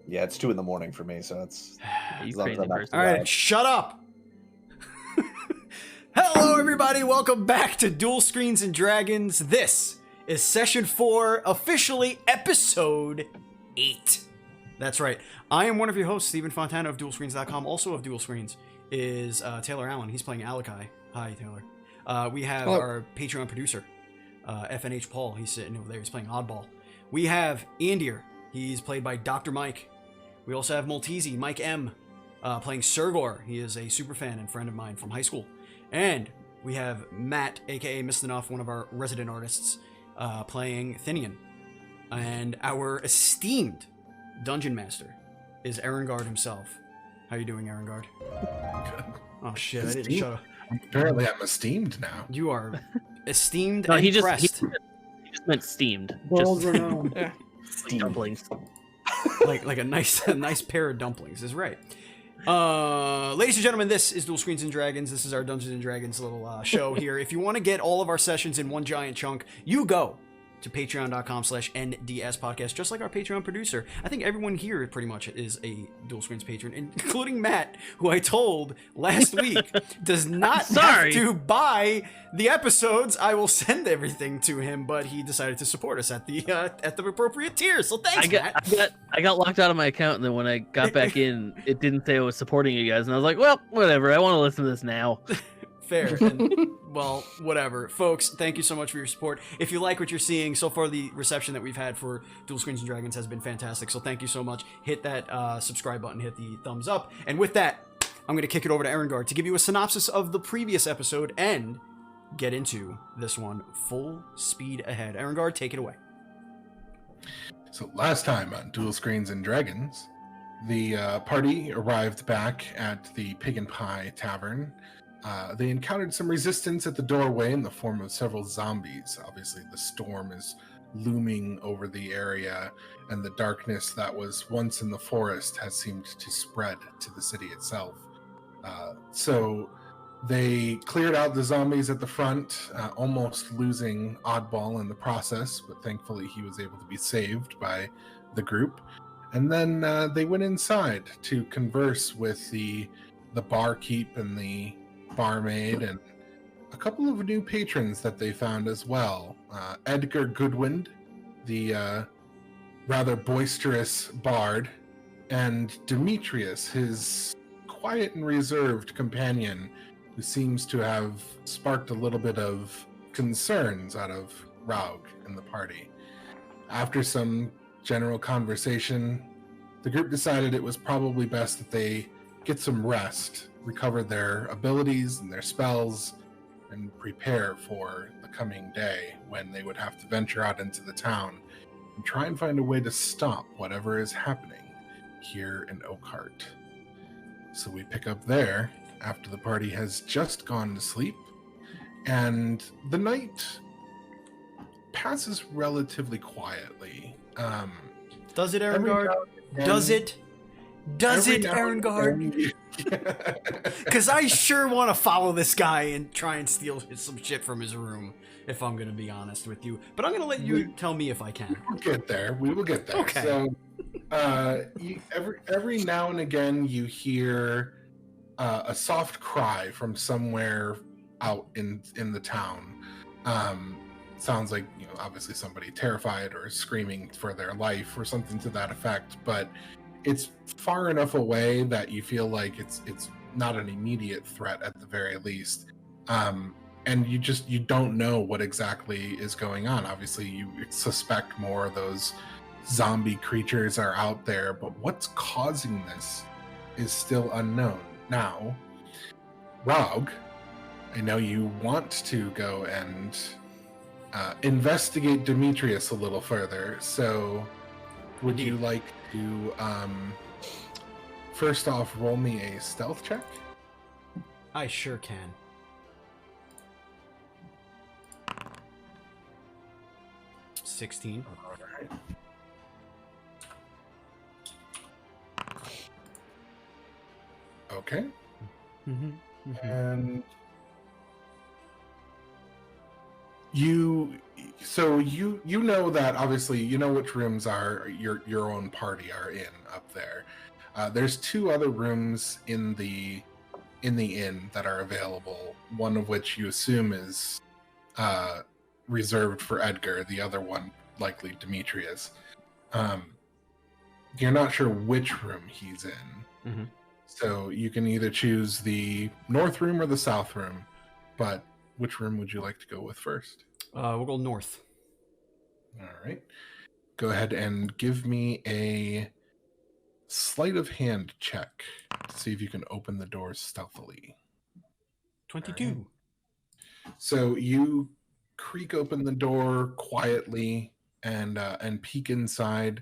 Yeah, it's 2 in the morning for me, so it's You as long as crazy I'm not person. too All right, loud. shut up. Hello, everybody. Welcome back to Duel Screens and Dragons. This is Session 4, officially Episode 8. That's right. I am one of your hosts, Stephen Fontana of DuelScreens.com. Also of Duel Screens is Taylar Allen. He's playing Alakai. Hi, Taylor. We have our Patreon producer, FNHPaul. He's sitting over there. He's playing Oddball. We have Andir. He's played by Dr. Mike. We also have Maltese, Mike M, playing Sergor. He is a super fan and friend of mine from high school. And we have Matt, aka Mistahnuff, one of our resident artists, playing Thinian. And our esteemed Dungeon Master is Erengard himself. How you doing, Erengard? Good. Oh shit, I didn't shut up. Apparently I'm esteemed now. You are esteemed No, and he just pressed. meant steamed. World Just renowned. dumplings. like a nice pair of dumplings is right. Ladies and gentlemen, this is Duel Screens and Dragons. This is our Dungeons and Dragons little show here. If you want to get all of our sessions in one giant chunk, you go to patreon.com/NDS podcast, just like our Patreon producer. I think everyone here pretty much is a Duel Screens patron, including Matt, who I told last week does not have to buy the episodes. I will send everything to him, but he decided to support us at the appropriate tier. So thanks, Matt. I got locked out of my account, and then when I got back in, it didn't say I was supporting you guys, and I was like, well, whatever. I want to listen to this now. Fair. And, well, whatever. Folks, thank you so much for your support. If you like what you're seeing, so far the reception that we've had for Duel Screens and Dragons has been fantastic. So thank you so much. Hit that subscribe button, hit the thumbs up. And with that, I'm going to kick it over to Erengard to give you a synopsis of the previous episode and get into this one full speed ahead. Erengard, take it away. So last time on Duel Screens and Dragons, the party arrived back at the Pig and Pie Tavern. They encountered some resistance at the doorway in the form of several zombies. Obviously, the storm is looming over the area, and the darkness that was once in the forest has seemed to spread to the city itself. So they cleared out the zombies at the front, almost losing Oddball in the process, but thankfully he was able to be saved by the group. And then they went inside to converse with the barkeep and the barmaid and a couple of new patrons that they found as well. Edgar Goodwind, the rather boisterous bard, and Demetrius, his quiet and reserved companion, who seems to have sparked a little bit of concerns out of Raug in the party. After some general conversation, the group decided it was probably best that they get some rest, recover their abilities and their spells, and prepare for the coming day when they would have to venture out into the town and try and find a way to stop whatever is happening here in Oakhart. So we pick up there after the party has just gone to sleep, and the night passes relatively quietly. Does it, Erengard? Does it? Does it, Erengard? Because I sure want to follow this guy and try and steal some shit from his room, if I'm going to be honest with you. But I'm going to let you tell me if I can. We'll get there. We will get there. Okay. So, every now and again, you hear a soft cry from somewhere out in the town. Sounds like, obviously somebody terrified or screaming for their life or something to that effect. But it's far enough away that you feel like it's not an immediate threat at the very least. And you don't know what exactly is going on. Obviously, you suspect more of those zombie creatures are out there, but what's causing this is still unknown. Now, Raug, I know you want to go and investigate Demetrius a little further, so would you like to first off roll me a stealth check? I sure can. $16. All right. Okay. And you So you know that obviously you know which rooms are your own party are in up there. There's 2 other rooms in the inn that are available. One of which you assume is reserved for Edgar. The other one likely Demetrius. You're not sure which room he's in. Mm-hmm. So you can either choose the north room or the south room. But which room would you like to go with first? We'll go north. All right. Go ahead and give me a sleight of hand check to see if you can open the doors stealthily. 22. Right. So you creak open the door quietly and peek inside.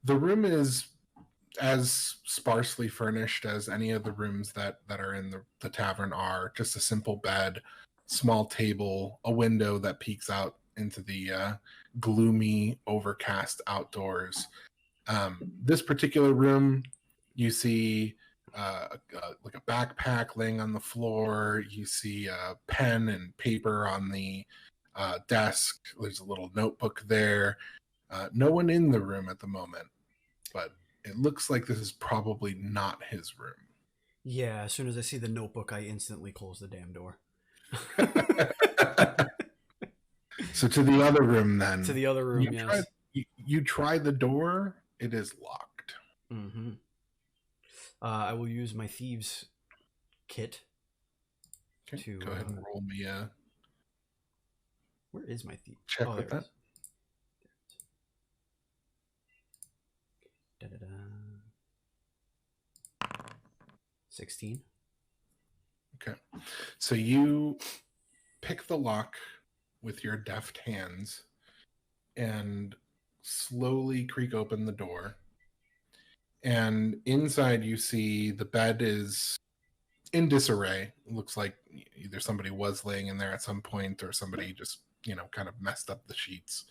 The room is as sparsely furnished as any of the rooms that are in the tavern are. Just a simple bed, small table, a window that peeks out into the gloomy, overcast outdoors. This particular room, you see like a backpack laying on the floor. You see a pen and paper on the desk. There's a little notebook there. No one in the room at the moment, but it looks like this is probably not his room. Yeah, as soon as I see the notebook, I instantly close the damn door. So to the other room then. To the other room, yes. You try the door. It is locked. Mm-hmm. I will use my thieves kit. Okay, to go ahead and roll me a where is my thief? check with that. Da-da-da. 16. Okay. So you pick the lock with your deft hands and slowly creak open the door. And inside you see the bed is in disarray. It looks like either somebody was laying in there at some point or somebody just, kind of messed up the sheets.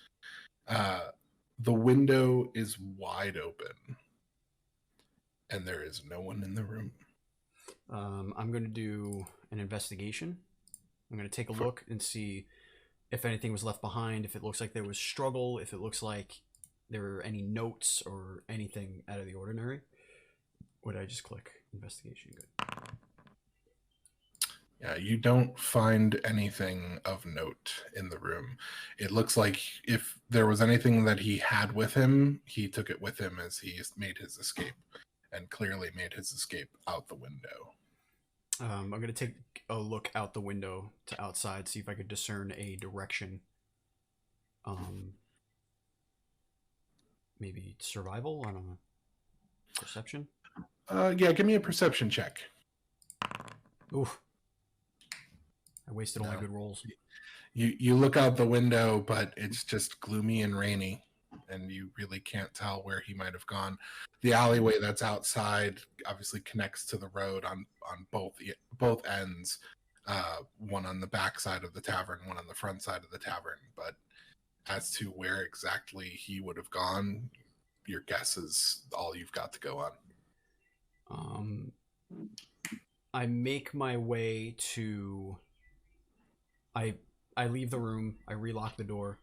The window is wide open and there is no one in the room. I'm going to do an investigation. I'm going to take a look and see if anything was left behind, if it looks like there was struggle, if it looks like there were any notes or anything out of the ordinary. Would I just click investigation? Good. Yeah, you don't find anything of note in the room. It looks like if there was anything that he had with him, he took it with him as he made his escape, and clearly made his escape out the window. I'm going to take a look out the window to outside, see if I could discern a direction. Maybe survival? I don't know. Perception? Yeah, give me a perception check. Oof. I wasted all my good rolls. You look out the window, but it's just gloomy and rainy, and you really can't tell where he might have gone. The alleyway that's outside obviously connects to the road on both ends. One on the back side of the tavern, one on the front side of the tavern. But as to where exactly he would have gone, your guess is all you've got to go on. I make my way to... I leave the room. I relock the door.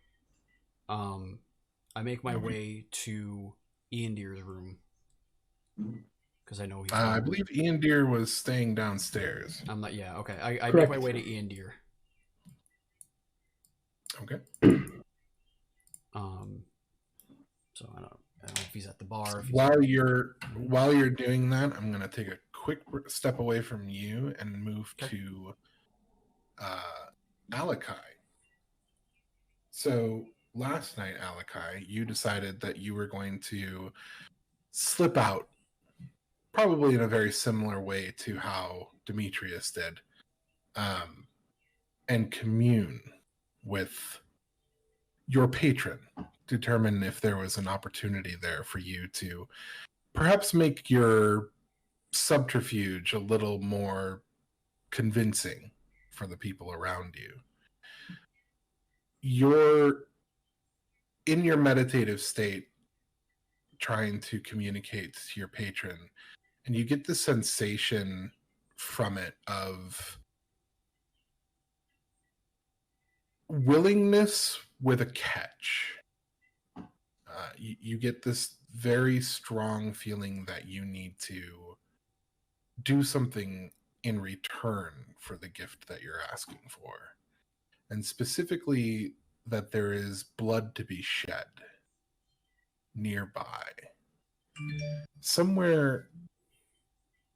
I make my way to Ian Deer's room because I know he's. I believe Ian Deer was staying downstairs. I'm not. Yeah. Okay. I make my way to Ian Deer. Okay. So I don't know if he's at the bar. While you're doing that, I'm gonna take a quick step away from you and move to Alakai. So last night, Alakai, you decided that you were going to slip out, probably in a very similar way to how Demetrius did, and commune with your patron, determine if there was an opportunity there for you to perhaps make your subterfuge a little more convincing for the people around you. You're in your meditative state trying to communicate to your patron, and you get the sensation from it of willingness with a catch. You get this very strong feeling that you need to do something in return for the gift that you're asking for. And specifically that there is blood to be shed nearby. Somewhere,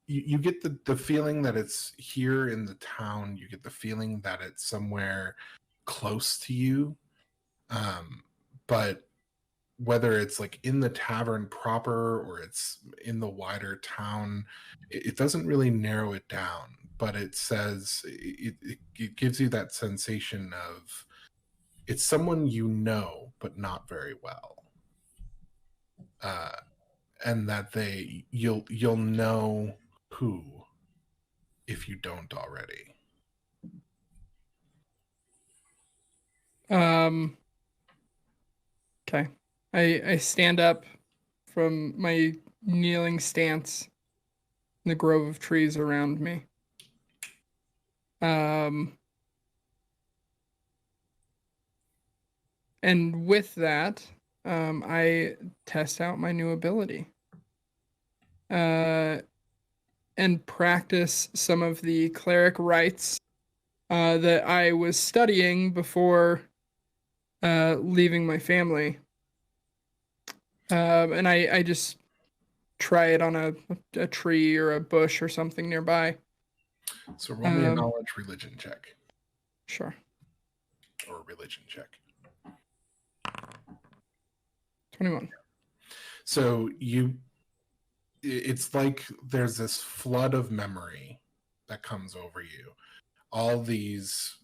you get the feeling that it's here in the town. You get the feeling that it's somewhere close to you. But whether it's like in the tavern proper or it's in the wider town, it doesn't really narrow it down, but it says it gives you that sensation of it's someone you know but not very well, and that you'll know who if you don't already. Okay. I stand up from my kneeling stance in the grove of trees around me. And with that, I test out my new ability. And practice some of the cleric rites that I was studying before leaving my family. And I just try it on a tree or a bush or something nearby. So roll me a knowledge religion check. Sure. Or a religion check. 21. So it's like there's this flood of memory that comes over you. All these,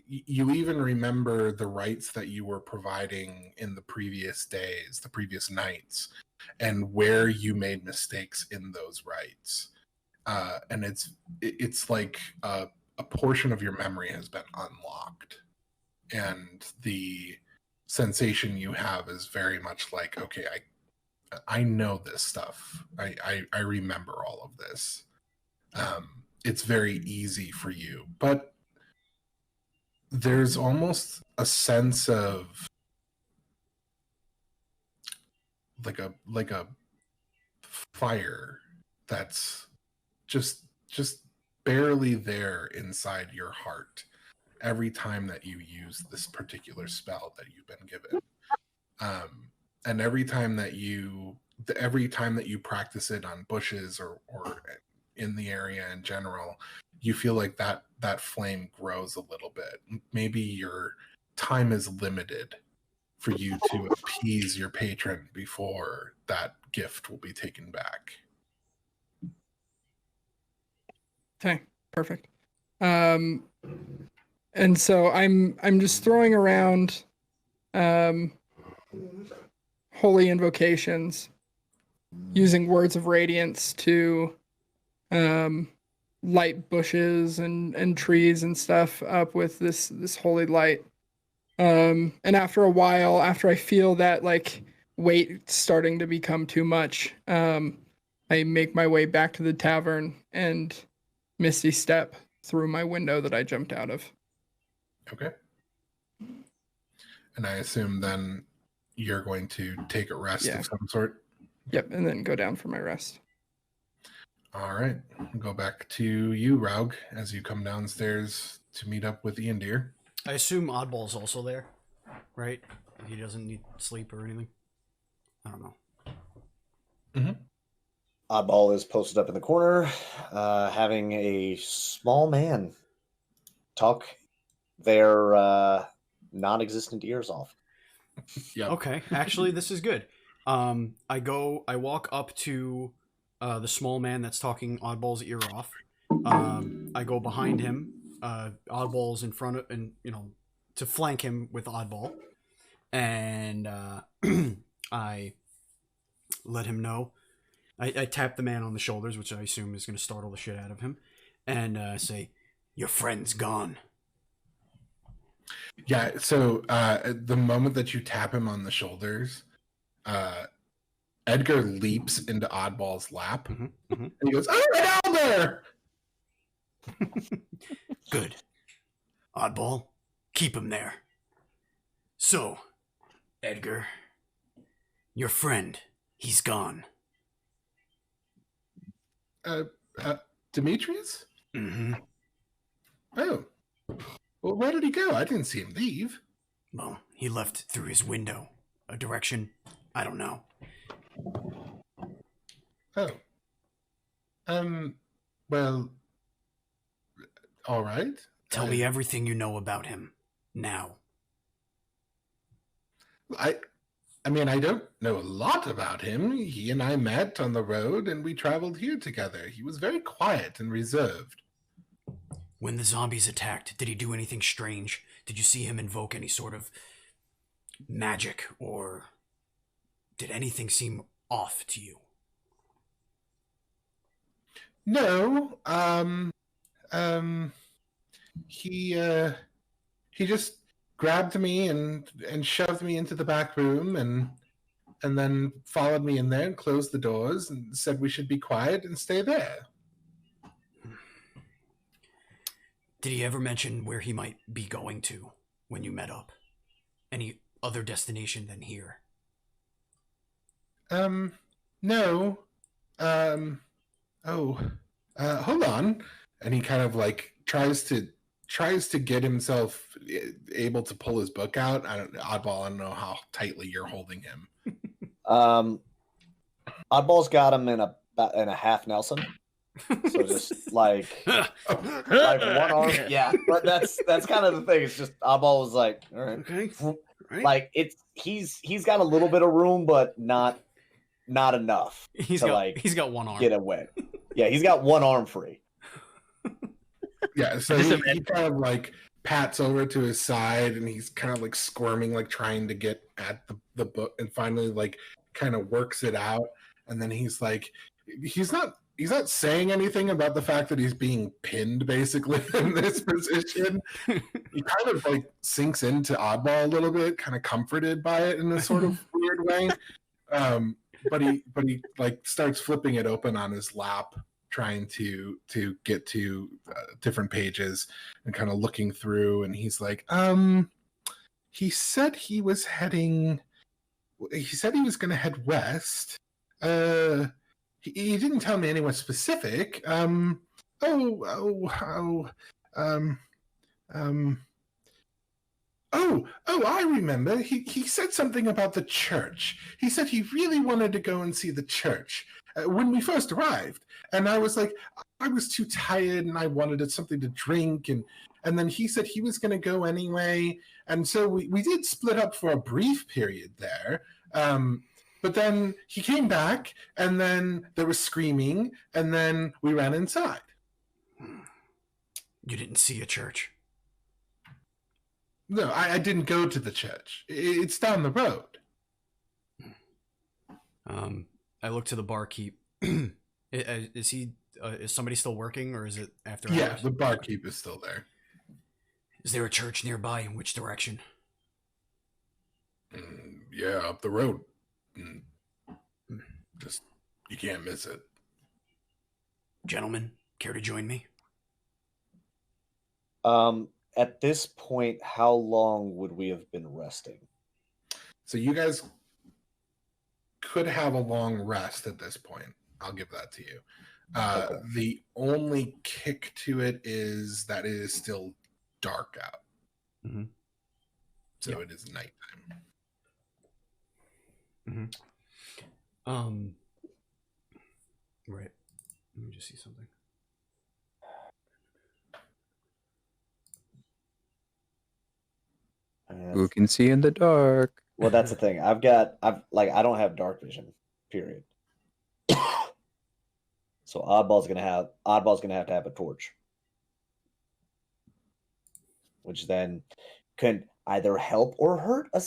you even remember the rites that you were providing in the previous days, the previous nights, and where you made mistakes in those rites. And it's like a portion of your memory has been unlocked, and the sensation you have is very much like, okay, I know this stuff. I remember all of this. It's very easy for you, but there's almost a sense of like a fire that's just barely there inside your heart every time that you use this particular spell that you've been given. And every time that you practice it on bushes or in the area in general, you feel like that flame grows a little bit. Maybe your time is limited for you to appease your patron before that gift will be taken back. Okay, perfect. And so I'm just throwing around holy invocations, using words of radiance to light bushes and trees and stuff up with this holy light. And after a while, after I feel that like weight starting to become too much, I make my way back to the tavern and misty step through my window that I jumped out of. Okay. And I assume then you're going to take a rest of some sort? Yep, and then go down for my rest. All right. Go back to you, Raug, as you come downstairs to meet up with Ian Deer. I assume Oddball's also there, right? He doesn't need sleep or anything. I don't know. Mm-hmm. Oddball is posted up in the corner, having a small man talk their non-existent ears off. Yep. Okay, actually, this is good. I walk up to the small man that's talking Oddball's ear off. I go behind him. Oddball's in front of, and to flank him with Oddball, and I let him know. I tap the man on the shoulders, which I assume is going to startle the shit out of him, and say, "Your friend's gone." Yeah, so the moment that you tap him on the shoulders, Edgar leaps into Oddball's lap, and he goes, "Oh, right down there!" Good. Oddball, keep him there. So, Edgar, your friend, he's gone. Demetrius? Mm-hmm. Oh. Well, where did he go? I didn't see him leave. Well, he left through his window. A direction? I don't know. Oh. Well, all right. Tell me everything you know about him. Now. I mean, I don't know a lot about him. He and I met on the road and we traveled here together. He was very quiet and reserved. When the zombies attacked, did he do anything strange? Did you see him invoke any sort of magic, or did anything seem off to you? No, he just grabbed me and shoved me into the back room and then followed me in there and closed the doors and said we should be quiet and stay there. Did he ever mention where he might be going to when you met up? Any other destination than here? No. Hold on. And he kind of like tries to get himself able to pull his book out. Oddball, I don't know how tightly you're holding him. Oddball's got him in a half Nelson. So just like one arm. Yeah, but that's kind of the thing. It's just Oddball was like, all right. Okay. Right. Like he's got a little bit of room, but not enough He's to got one arm. get away. Yeah, he's got one arm free. Yeah, so he kind of like pats over to his side and he's kind of like squirming, like trying to get at the book, and finally like kind of works it out. And then he's like, he's not saying anything about the fact that he's being pinned basically in this position. He kind of like sinks into Oddball a little bit, kind of comforted by it in a sort of weird way. But he like starts flipping it open on his lap, trying to get to different pages and kind of looking through. And he's like, he said he was going to head west. He didn't tell me anyone specific. I remember. He said something about the church. He said he really wanted to go and see the church when we first arrived. And I was like, I was too tired and I wanted something to drink. And then he said he was going to go anyway. And so we did split up for a brief period there. But then he came back and then there was screaming and then we ran inside. You didn't see a church? No, I didn't go to the church. It's down the road. I look to the barkeep. Is somebody still working, or is it after Yeah, hours? the barkeep is still there. Is there a church nearby? In which direction? Yeah, up the road. Just, you can't miss it. Gentlemen, care to join me? At this point, how long would we have been resting? So you guys could have a long rest at this point. I'll give that to you. Okay. The only kick to it is that it is still dark out. Mm-hmm. So Yep. it is nighttime. Mm-hmm. Right. Let me just see something. Who can see in the dark? Well, that's the thing. I don't have dark vision. Period. So Oddball's gonna have to have a torch, which then can either help or hurt the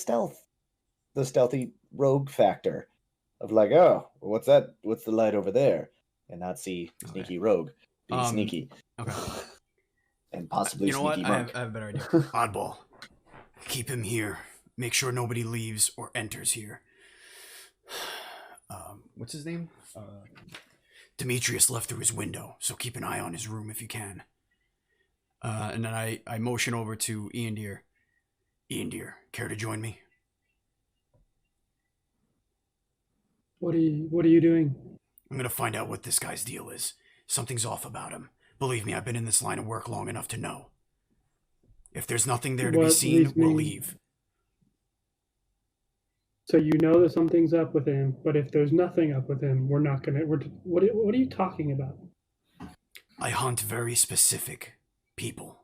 stealthy rogue factor of like, oh, what's that? What's the light over there? And not see sneaky rogue being sneaky. Okay. And possibly You know sneaky what? monk. I have a better idea. Oddball, keep him here. Make sure nobody leaves or enters here. What's his name? Demetrius left through his window, so keep an eye on his room if you can. And then I motion over to Ian Deere. Ian dear, care to join me? What are you doing? I'm gonna find out what this guy's deal is. Something's off about him. Believe me, I've been in this line of work long enough to know. If there's nothing there to be What seen, leads we'll me- leave. So you know that something's up with him, but if there's nothing up with him, we're not gonna. What are you talking about? I hunt very specific people,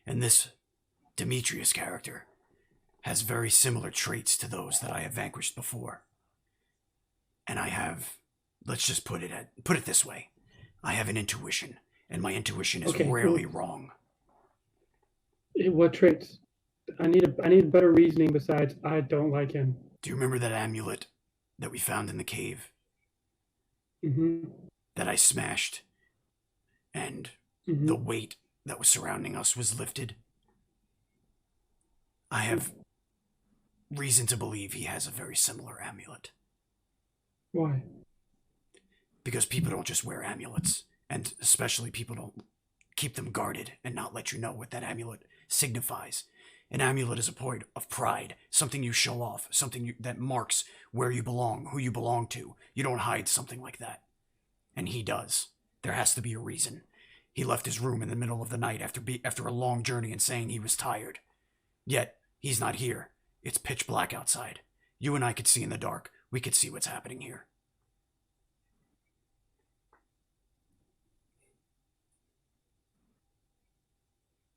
and this Demetrius character has very similar traits to those that I have vanquished before. And I have, let's just put it this way, I have an intuition, and my intuition is Okay, rarely cool. wrong. What traits? I need better reasoning besides I don't like him. Do you remember that amulet that we found in the cave Mm-hmm. that I smashed, and Mm-hmm. the weight that was surrounding us was lifted? I have reason to believe he has a very similar amulet. Why? Because people don't just wear amulets, and especially people don't keep them guarded and not let you know what that amulet signifies. An amulet is a point of pride, something you show off, something that marks where you belong, who you belong to. You don't hide something like that. And he does. There has to be a reason. He left his room in the middle of the night after a long journey and saying he was tired. Yet, he's not here. It's pitch black outside. You and I could see in the dark. We could see what's happening here.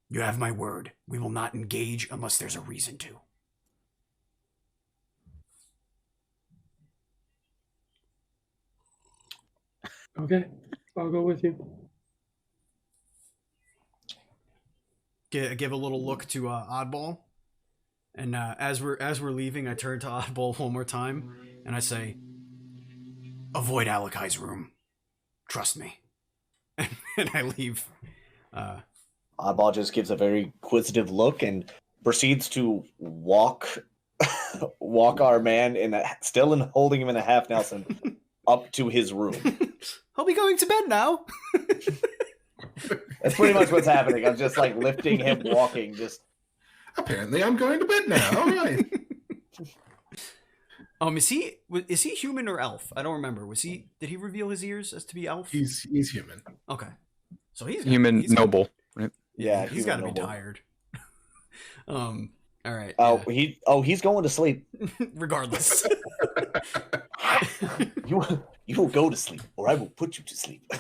You have my word. We will not engage unless there's a reason to. Okay, I'll go with you. Give a little look to Oddball, and as we're leaving, I turn to Oddball one more time, and I say, "Avoid Alakai's room. Trust me." And I leave. Oddball just gives a very inquisitive look and proceeds to walk our man still holding him in a half Nelson up to his room. I'll be going to bed now. That's pretty much what's happening. I'm just like lifting him, walking, just. Apparently, I'm going to bed now. All right. Is he human or elf? I don't remember. Did he reveal his ears as to be elf? He's human. Okay. So he's Human he's noble, right? Yeah, he's got to be noble. tired. All right. Oh, yeah. he's going to sleep. Regardless. You will go to sleep, or I will put you to sleep.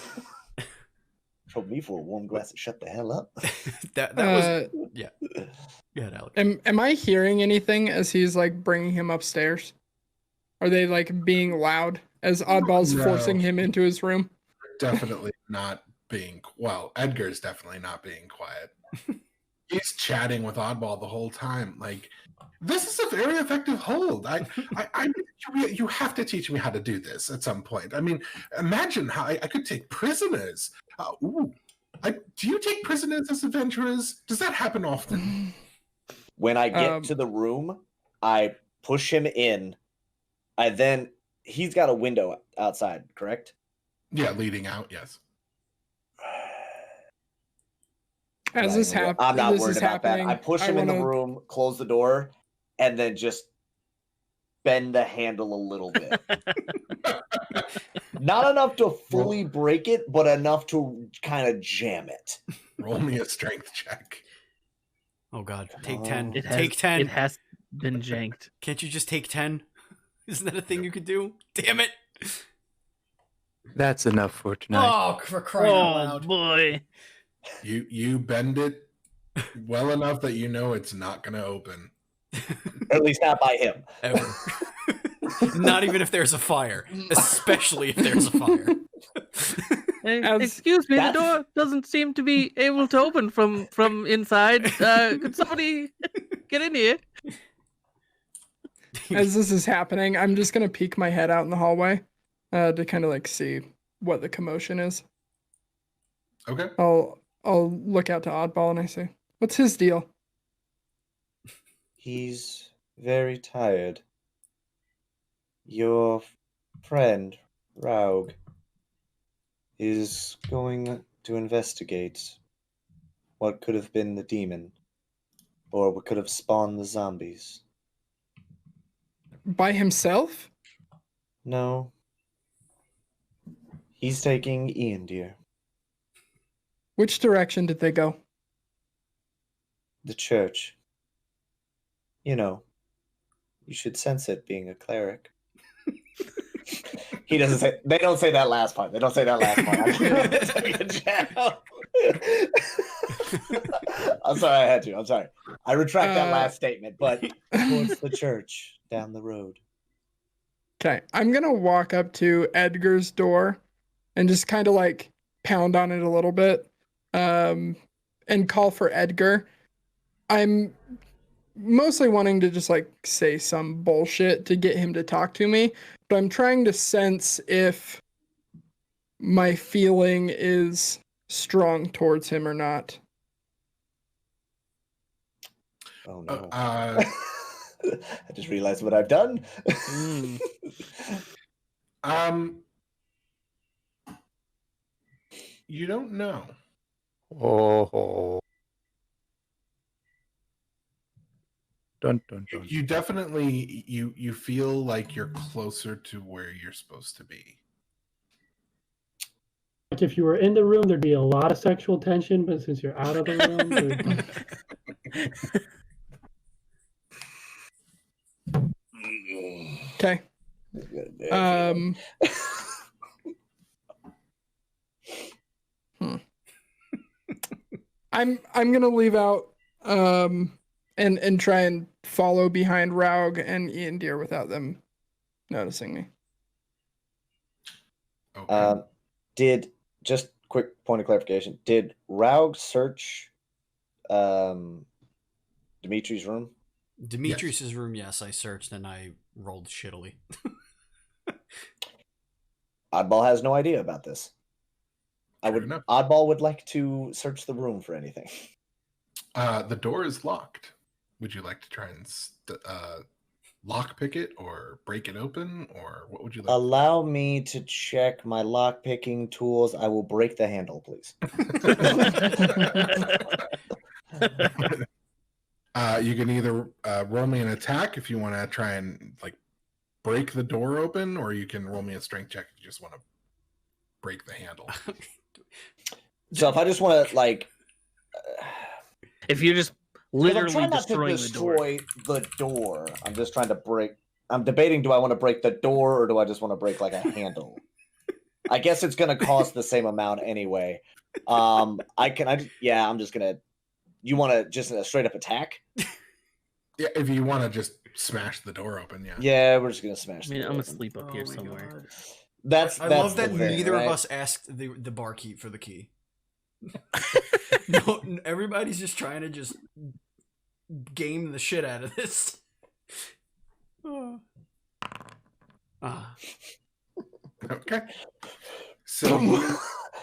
Trouble me for a warm glass of shut the hell up. that was yeah. Yeah, Alex. Am I hearing anything as he's like bringing him upstairs? Are they like being loud as Oddball's No. forcing him into his room? Definitely not being Edgar's definitely not being quiet. He's chatting with Oddball the whole time. Like, this is a very effective hold. You have to teach me how to do this at some point. I mean, imagine how I could take prisoners. Do you take prisoners as adventurers? Does that happen often? When I get to the room, I push him in. He's got a window outside, correct? Yeah, leading out, yes. As this happens, I'm not worried about that. I push him in the wanna- room, close the door, and then just bend the handle a little bit. Not enough to fully break it, but enough to kind of jam it. Roll me a strength check. Oh God, take 10. It has, Take 10. It has been janked. Can't you just take 10? Isn't that a thing you could do? Damn it! That's enough for tonight. Oh, for crying out Oh loud! boy! You bend it well enough that you know it's not going to open. Or at least not by him. Ever. Not even if there's a fire, especially if there's a fire. Excuse me, the that's- door doesn't seem to be able to open from inside. Could somebody get in here? As this is happening, I'm just gonna peek my head out in the hallway to kind of like see what the commotion is. Okay. I'll look out to Oddball and I say, "What's his deal?" He's very tired. Your friend, Raug, is going to investigate what could have been the demon. Or we could have spawned the zombies. By himself? No. He's taking Ian, dear. Which direction did they go? The church. You know, you should sense it being a cleric. He doesn't say. They don't say that last part. They don't say that last part. I'm sorry, I had to. I'm sorry. I retract that last statement. But towards the church down the road. Okay, I'm gonna walk up to Edgar's door and just kind of like pound on it a little bit, and call for Edgar. I'm mostly wanting to just like say some bullshit to get him to talk to me, but I'm trying to sense if my feeling is strong towards him or not. Oh no. I just realized what I've done. You don't know. Oh. Dun, dun, dun. You definitely you feel like you're closer to where you're supposed to be. Like if you were in the room, there'd be a lot of sexual tension, but since you're out of the room, Okay. I'm gonna leave out and try and follow behind Raug and Ian Deer without them noticing me. Okay. Did just quick point of clarification? Did Raug search Dimitri's room? Demetrius's room, yes, I searched and I rolled shittily. Oddball has no idea about this. Fair enough. Oddball would like to search the room for anything. The door is locked. Would you like to try and lockpick it or break it open, or what would you like? Allow me to check my lockpicking tools. I will break the handle, please. You can either roll me an attack if you want to try and like break the door open, or you can roll me a strength check if you just want to break the handle. So if I just want to like, If you're just literally I'm trying not to destroy the door. I'm just trying to break. I'm debating: do I want to break the door or do I just want to break like a handle? I guess it's going to cost the same amount anyway. I'm just gonna. You want to just a straight up attack? Yeah, if you want to just smash the door open, yeah. Yeah, we're just gonna smash. I mean, the I'm door gonna open. sleep up here somewhere. I love that the thing, neither right? of us asked the barkeep for the key. No, everybody's just trying to just game the shit out of this. Okay. So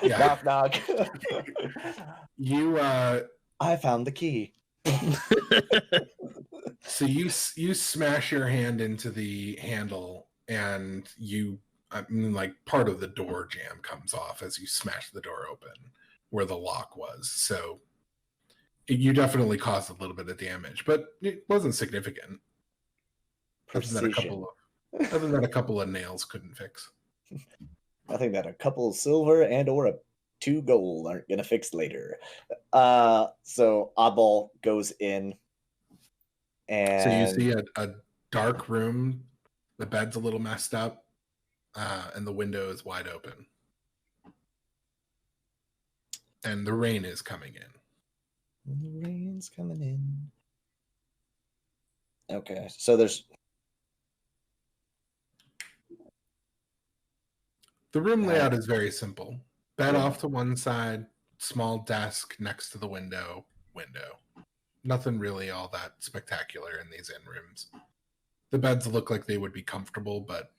yeah, knock. you I found the key. so you smash your hand into the handle, and like part of the door jam comes off as you smash the door open where the lock was. So you definitely caused a little bit of damage, but it wasn't significant. Nothing that a couple of nails couldn't fix. Nothing that a couple of silver and or a 2 gold aren't gonna fix later. So Oddball goes in, and So you see a dark room. The bed's a little messed up, and the window is wide open, and the rain is coming in. The rain's coming in. Okay, so there's The room layout is very simple. Bed off to one side, small desk next to the window. Nothing really all that spectacular in these inn rooms. The beds look like they would be comfortable, but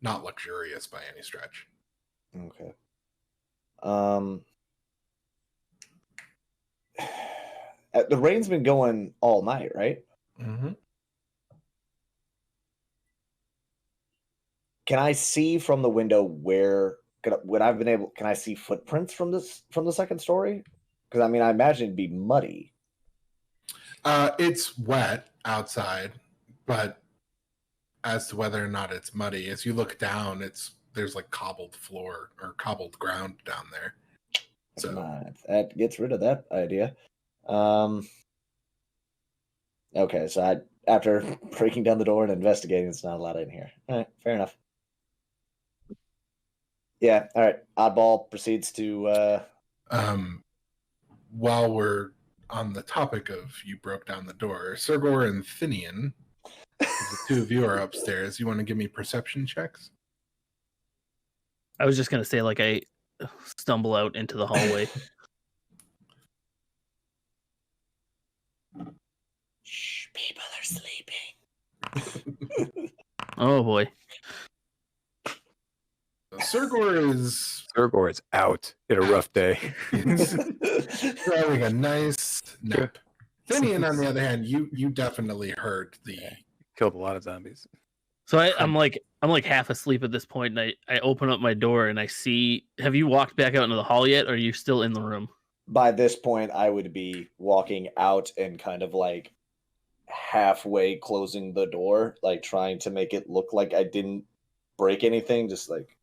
not luxurious by any stretch. okay. The rain's been going all night, right? Mm-hmm. Can I see from the window can I see footprints from the second story? Because I mean, I imagine it'd be muddy. It's wet outside, but as to whether or not it's muddy, as you look down, there's like cobbled floor or cobbled ground down there. So That gets rid of that idea. Okay, so after breaking down the door and investigating, it's not a lot in here. All right, fair enough. Yeah, all right. Oddball proceeds to. While we're on the topic of you broke down the door, Sergor and Finian, the two of you are upstairs. You want to give me perception checks? I was just gonna say, like, I stumble out into the hallway. Shh, people are sleeping. Oh boy. Sergor is out. Had a rough day. having a nice nap. Finian, on the other hand, you definitely heard the Killed a lot of zombies. So I'm like half asleep at this point, and I open up my door and I see. Have you walked back out into the hall yet, or are you still in the room? By this point, I would be walking out and kind of like halfway closing the door, like trying to make it look like I didn't break anything, just like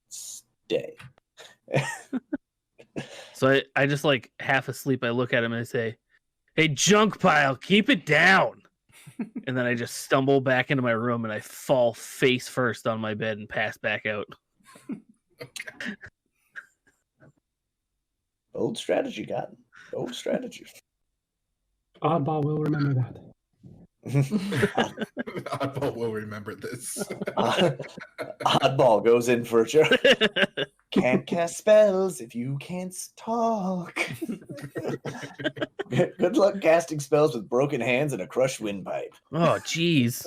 stay. So I just like half asleep. I look at him and I say, "Hey, junk pile, keep it down." And then I just stumble back into my room and I fall face first on my bed and pass back out. Old strategy, Cotton. Old strategy. Oddball will remember that. Oddball will remember this. Oddball goes in for a joke. Can't cast spells if you can't talk. Good luck casting spells with broken hands and a crushed windpipe. Oh, jeez.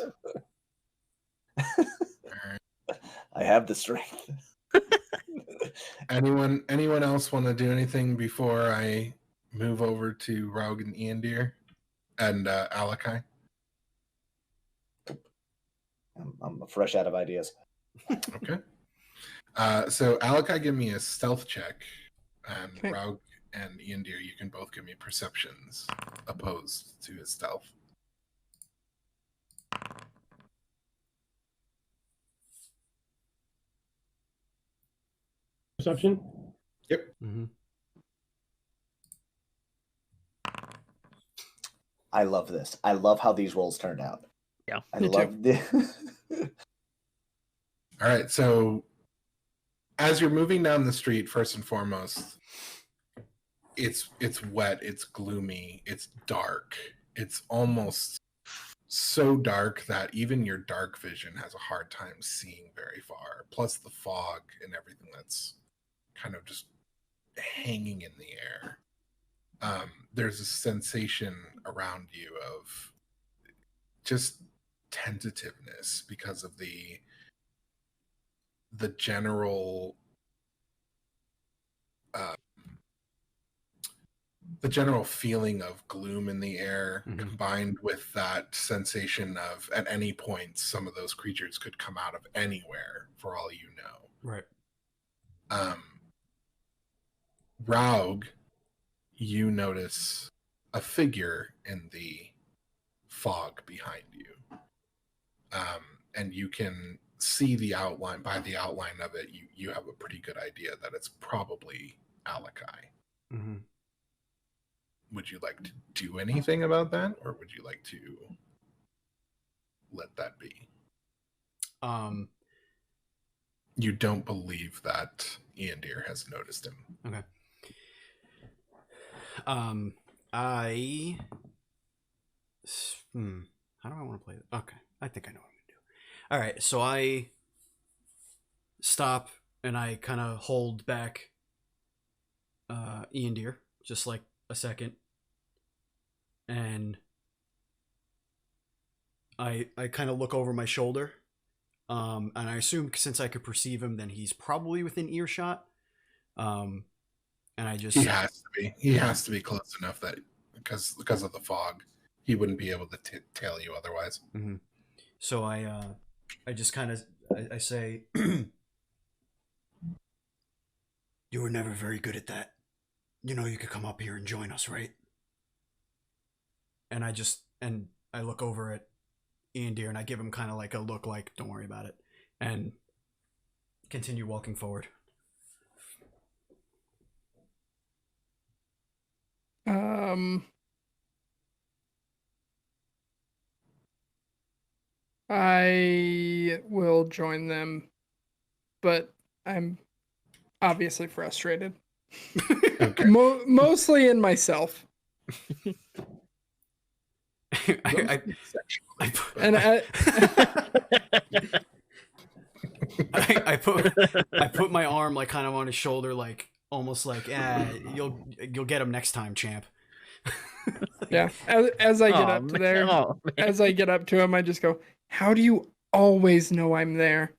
I have the strength. Anyone else want to do anything before I move over to Rogue and Iandir and Alakai? I'm fresh out of ideas. Okay. So Alakai, give me a stealth check, and Okay. Rogue and Iandir, you can both give me perceptions opposed to his stealth. Perception? Yep. Mm-hmm. I love this. I love how these rolls turned out. Yeah, I me love this. All right. So as you're moving down the street, first and foremost, it's wet, it's gloomy, it's dark. It's almost so dark that even your dark vision has a hard time seeing very far. Plus the fog and everything that's kind of just hanging in the air. There's a sensation around you of just tentativeness because of the general feeling of gloom in the air, combined with that sensation of at any point some of those creatures could come out of anywhere for all you know. Right. Raug, you notice a figure in the fog behind you. And you can see the outline. By the outline of it, you have a pretty good idea that it's probably Alakai. Mm-hmm. Would you like to do anything about that, or would you like to let that be? You don't believe that Iandir has noticed him. Okay. How do I want to play it? Okay, I think I know what I'm gonna do. All right, so I stop and I kind of hold back Iandir just like a second, and I kind of look over my shoulder, and I assume since I could perceive him, then he's probably within earshot. And I just He has to be. He has to be close enough that because of the fog, he wouldn't be able to tail you otherwise. Mm-hmm. So I just kind of I say, you were never very good at that. You know, you could come up here and join us, right? and I look over at Ian Deere and I give him kind of like a look like, don't worry about it, and continue walking forward. I will join them, but I'm obviously frustrated. Okay. Mostly in myself. I And I put my arm like kind of on his shoulder, like almost like, you'll get him next time, champ. yeah, as I get up to there, as I get up to him, I just go, "How do you always know I'm there?"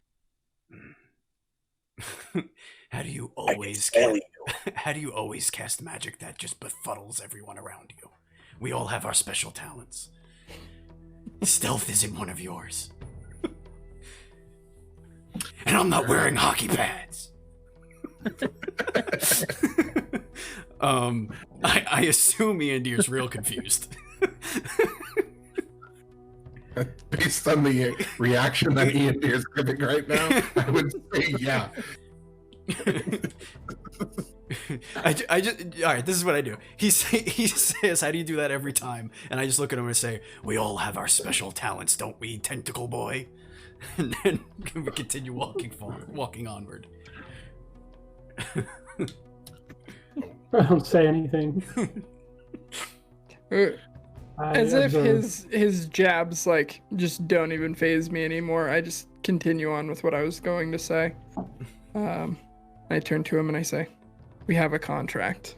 How do you always cast magic that just befuddles everyone around you? We all have our special talents. Stealth isn't one of yours. And I'm not wearing hockey pads. I assume Ian Deere's real confused. Based on the reaction that Ian Deere is giving right now, I would say yeah. I just all right. This is what I do. He says, "How do you do that every time?" And I just look at him and say, "We all have our special talents, don't we, Tentacle Boy?" And then we continue walking onward. I don't say anything. As if his jabs like just don't even faze me anymore. I just continue on with what I was going to say. I turn to him and I say, "We have a contract."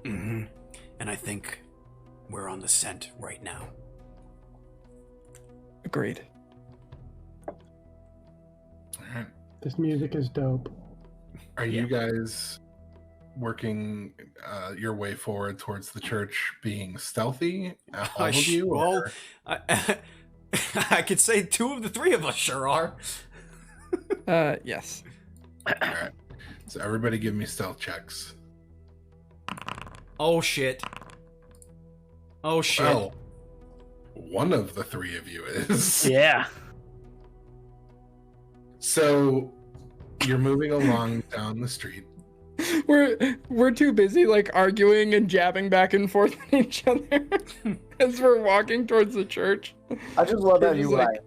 Mm-hmm. And I think we're on the scent right now. Agreed. Alright. This music is dope. Are you guys working your way forward towards the church being stealthy? All of you? Well, Or... I could say 2 of the 3 of us sure are. Yes. Alright. So everybody give me stealth checks. Oh shit. Oh shit. Well, one of the 3 of you is. Yeah. So You're moving along down the street. We're too busy like arguing and jabbing back and forth at each other as we're walking towards the church. I just love that It's you like-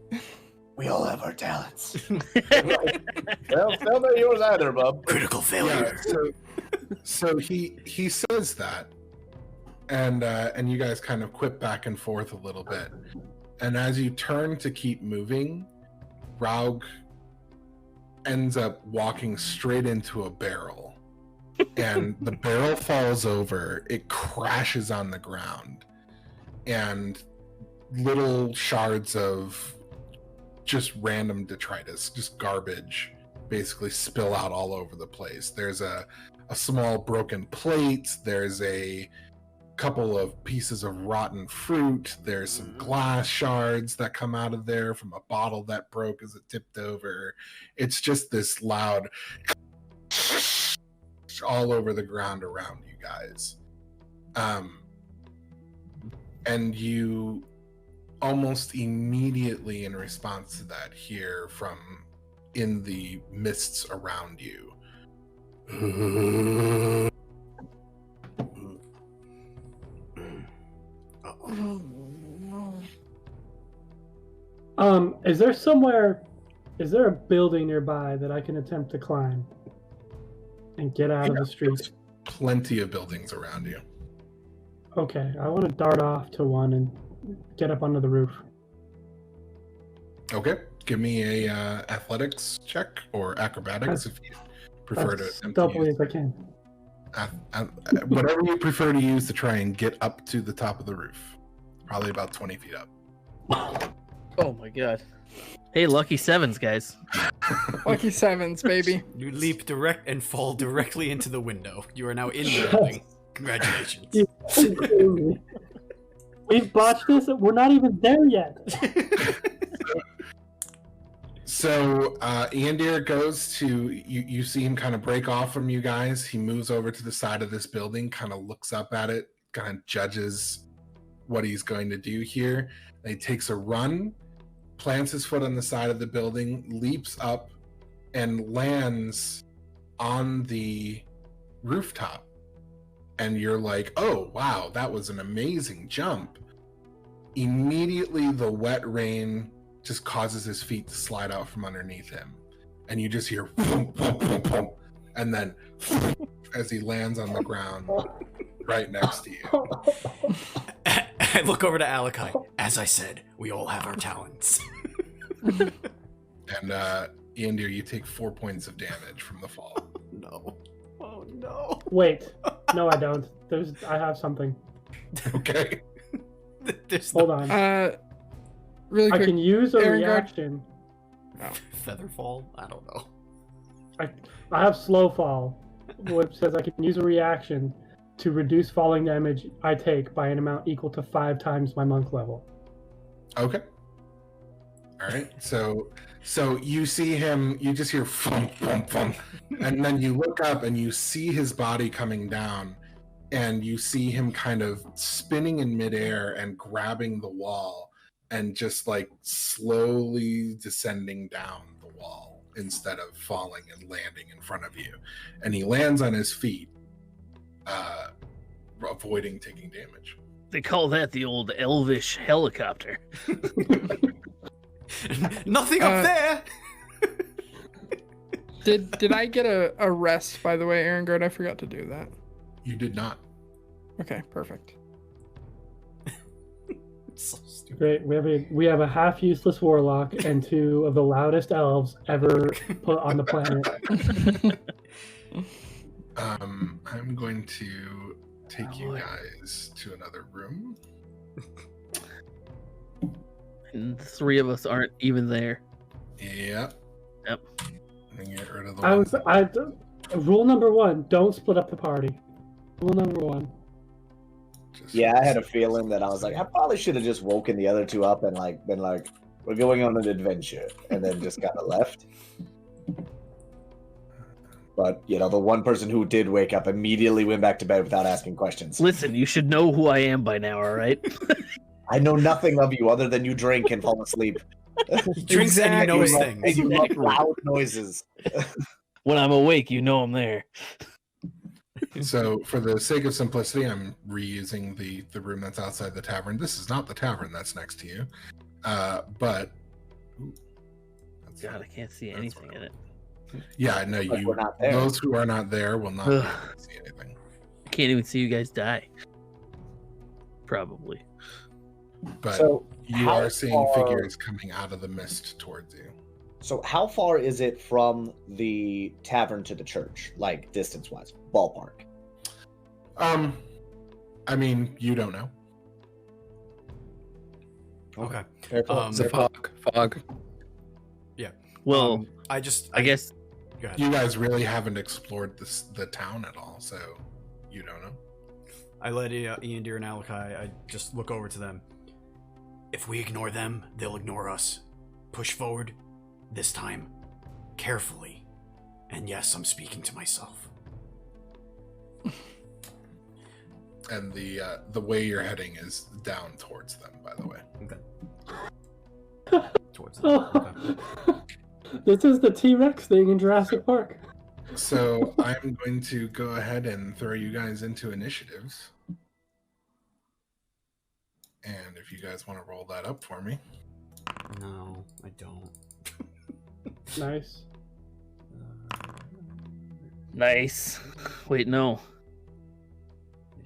we all have our talents. Well, still not yours either, bub. Critical failure. So he says that, and you guys kind of quip back and forth a little bit, and as you turn to keep moving, Raug ends up walking straight into a barrel, and the barrel falls over. It crashes on the ground, and little shards of just random detritus, just garbage, basically spill out all over the place. There's a small broken plate. There's a couple of pieces of rotten fruit. There's some glass shards that come out of there from a bottle that broke as it tipped over. It's just this loud all over the ground around you guys. And you almost immediately, in response to that, hear from in the mists around you, Is there a building nearby that I can attempt to climb and get out of the street? plenty of buildings around you. Okay, I want to dart off to one and get up onto the roof. Okay, give me a athletics check or acrobatics if you prefer to As attempt to stealthily use as I can. whatever you prefer to use to try and get up to the top of the roof. Probably about 20 feet up. Oh my god. Hey, lucky 7s, guys. Lucky 7s, baby. You leap direct and fall directly into the window. You are now in the building. Congratulations. We've botched this. We're not even there yet. So Iandir goes to you see him kind of break off from you guys. He moves over to the side of this building, kind of looks up at it, kind of judges what he's going to do here. And he takes a run, plants his foot on the side of the building, leaps up, and lands on the rooftop. And you're like, oh, wow, that was an amazing jump. Immediately, the wet rain just causes his feet to slide out from underneath him. And you just hear, boom, boom, boom, boom, and then as he lands on the ground right next to you. I look over to Alakai. As I said, we all have our talents. And Iandir, you take 4 points of damage from the fall. No. Oh no. Wait. No, I don't. I have something. Okay. Hold on. Really I quick. can use a Aaron Guard- reaction. Featherfall? I don't know. I have slow fall, which says I can use a reaction to reduce falling damage I take by an amount equal to 5 times my monk level. Okay. All right. So you see him, you just hear thump, thump, thump, and then you look up and you see his body coming down, and you see him kind of spinning in midair and grabbing the wall and just like slowly descending down the wall instead of falling and landing in front of you. And he lands on his feet, avoiding taking damage. They call that the old elvish helicopter. Nothing up there. Did I get a rest, by the way, Aaron Guard? I forgot to do that. You did not. Okay, perfect. So stupid. Great. We have a half useless warlock and 2 of the loudest elves ever put on the planet. I'm going to take you guys to another room. And the 3 of us aren't even there. Yep. Yep. And get rid of the Rule number 1: don't split up the party. Rule number 1. Yeah, I had a feeling that I was like, I probably should have just woken the other 2 up and like been like, we're going on an adventure, and then just kind of left. But the one person who did wake up immediately went back to bed without asking questions. Listen, you should know who I am by now, all right? I know nothing of you other than you drink and fall asleep. He drinks and he knows And things. you make loud noises. When I'm awake, you know I'm there. So, for the sake of simplicity, I'm reusing the room that's outside the tavern. This is not the tavern that's next to you, but God, I can't see anything in it. Yeah, I know But you. we're not there. Those who are not there will not be able to see anything. I can't even see you guys die. Probably. But So, you how are seeing far- figures coming out of the mist towards you. So how far is it from the tavern to the church, like distance-wise, ballpark? I mean, you don't know. Okay. It's a fog. Well, I guess Go ahead. You guys really haven't explored the town at all, so you don't know. I let Ian Deer and Alakai, I just look over to them. If we ignore them, they'll ignore us. Push forward, this time, carefully. And yes, I'm speaking to myself. And the way you're heading is down towards them, by the way. Okay. Towards them. Okay. This is the T-Rex thing in Jurassic Park. So I'm going to go ahead and throw you guys into initiatives. And if you guys want to roll that up for me. No, I don't. Nice. nice. Wait, no,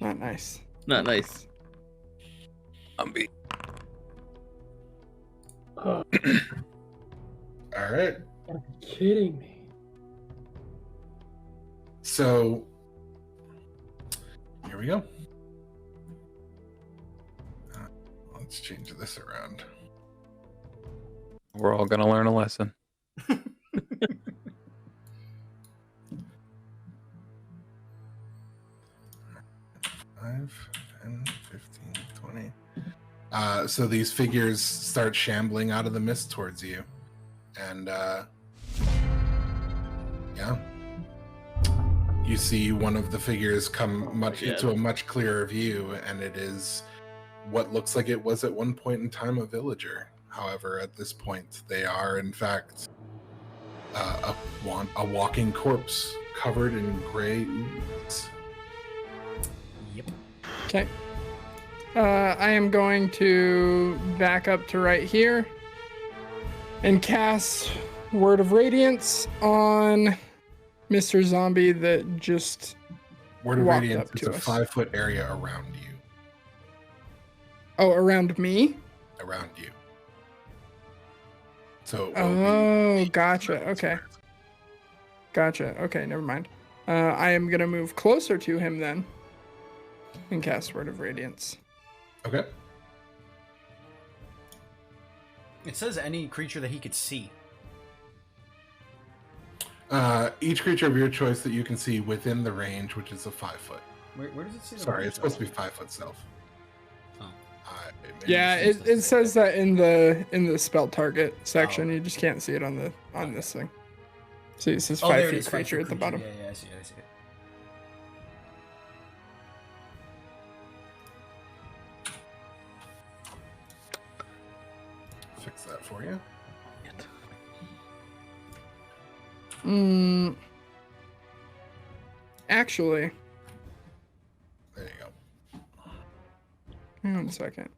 Not nice. not nice. Oh, All right. are you kidding me? So here we go. Let's change this around. We're all gonna learn a lesson. 5, 10, 15, 20. So these figures start shambling out of the mist towards you. And yeah. you see one of the figures come God. into a much clearer view, and it is what looks like it was at one point in time a villager. However, at this point, they are in fact a walking corpse covered in gray ooze. Yep. Okay. I am going to back up to right here and cast Word of Radiance on Mr. Zombie that just Word of walked Radiance up is to a us. 5-foot area around you. around me. Around you. So. Oh, gotcha. Okay. Gotcha. Okay, never mind. I am gonna move closer to him then and cast Word of Radiance. Okay. It says any creature that he could see. Each creature of your choice that you can see within the range, which is a 5-foot. Where does it say? Sorry, it's supposed to be 5-foot stealth. Oh. Yeah, it says that in the spell target section. Oh. You just can't see it on this thing. See, it says Oh, 5 there it feet is, 5 creature foot at the bottom. Yeah, I see it. Fix that for you. Actually, There you go. hang on a second.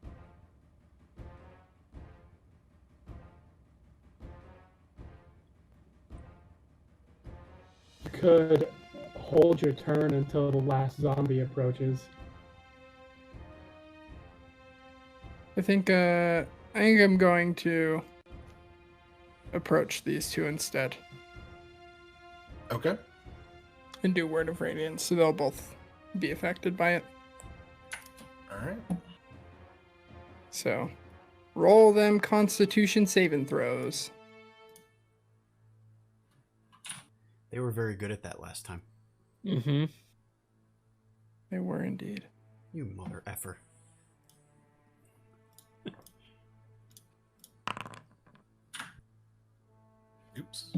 You could hold your turn until the last zombie approaches. I think I'm going to approach these two instead Okay. and do Word of Radiance, so they'll both be affected by it. All right. So, roll them Constitution saving throws. They were very good at that last time. Mm-hmm. They were indeed. You mother effer. Oops.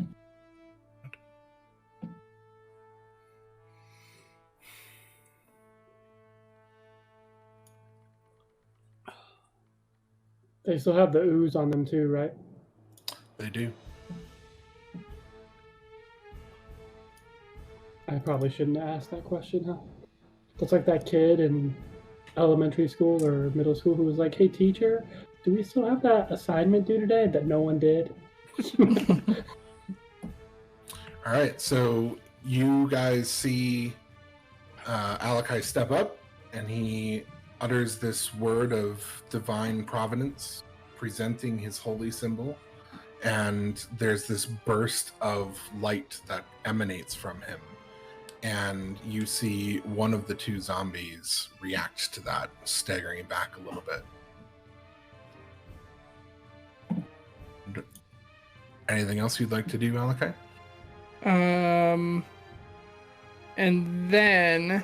They still have the ooze on them too, right? They do. I probably shouldn't have asked that question, huh? That's like that kid in elementary school or middle school who was like, "Hey teacher, do we still have that assignment due today that no one did?" All right. So you guys see Alakai step up, and he utters this word of divine providence, presenting his holy symbol. And there's this burst of light that emanates from him. And you see one of the two zombies react to that, staggering back a little bit. Anything else you'd like to do, Malachi? And then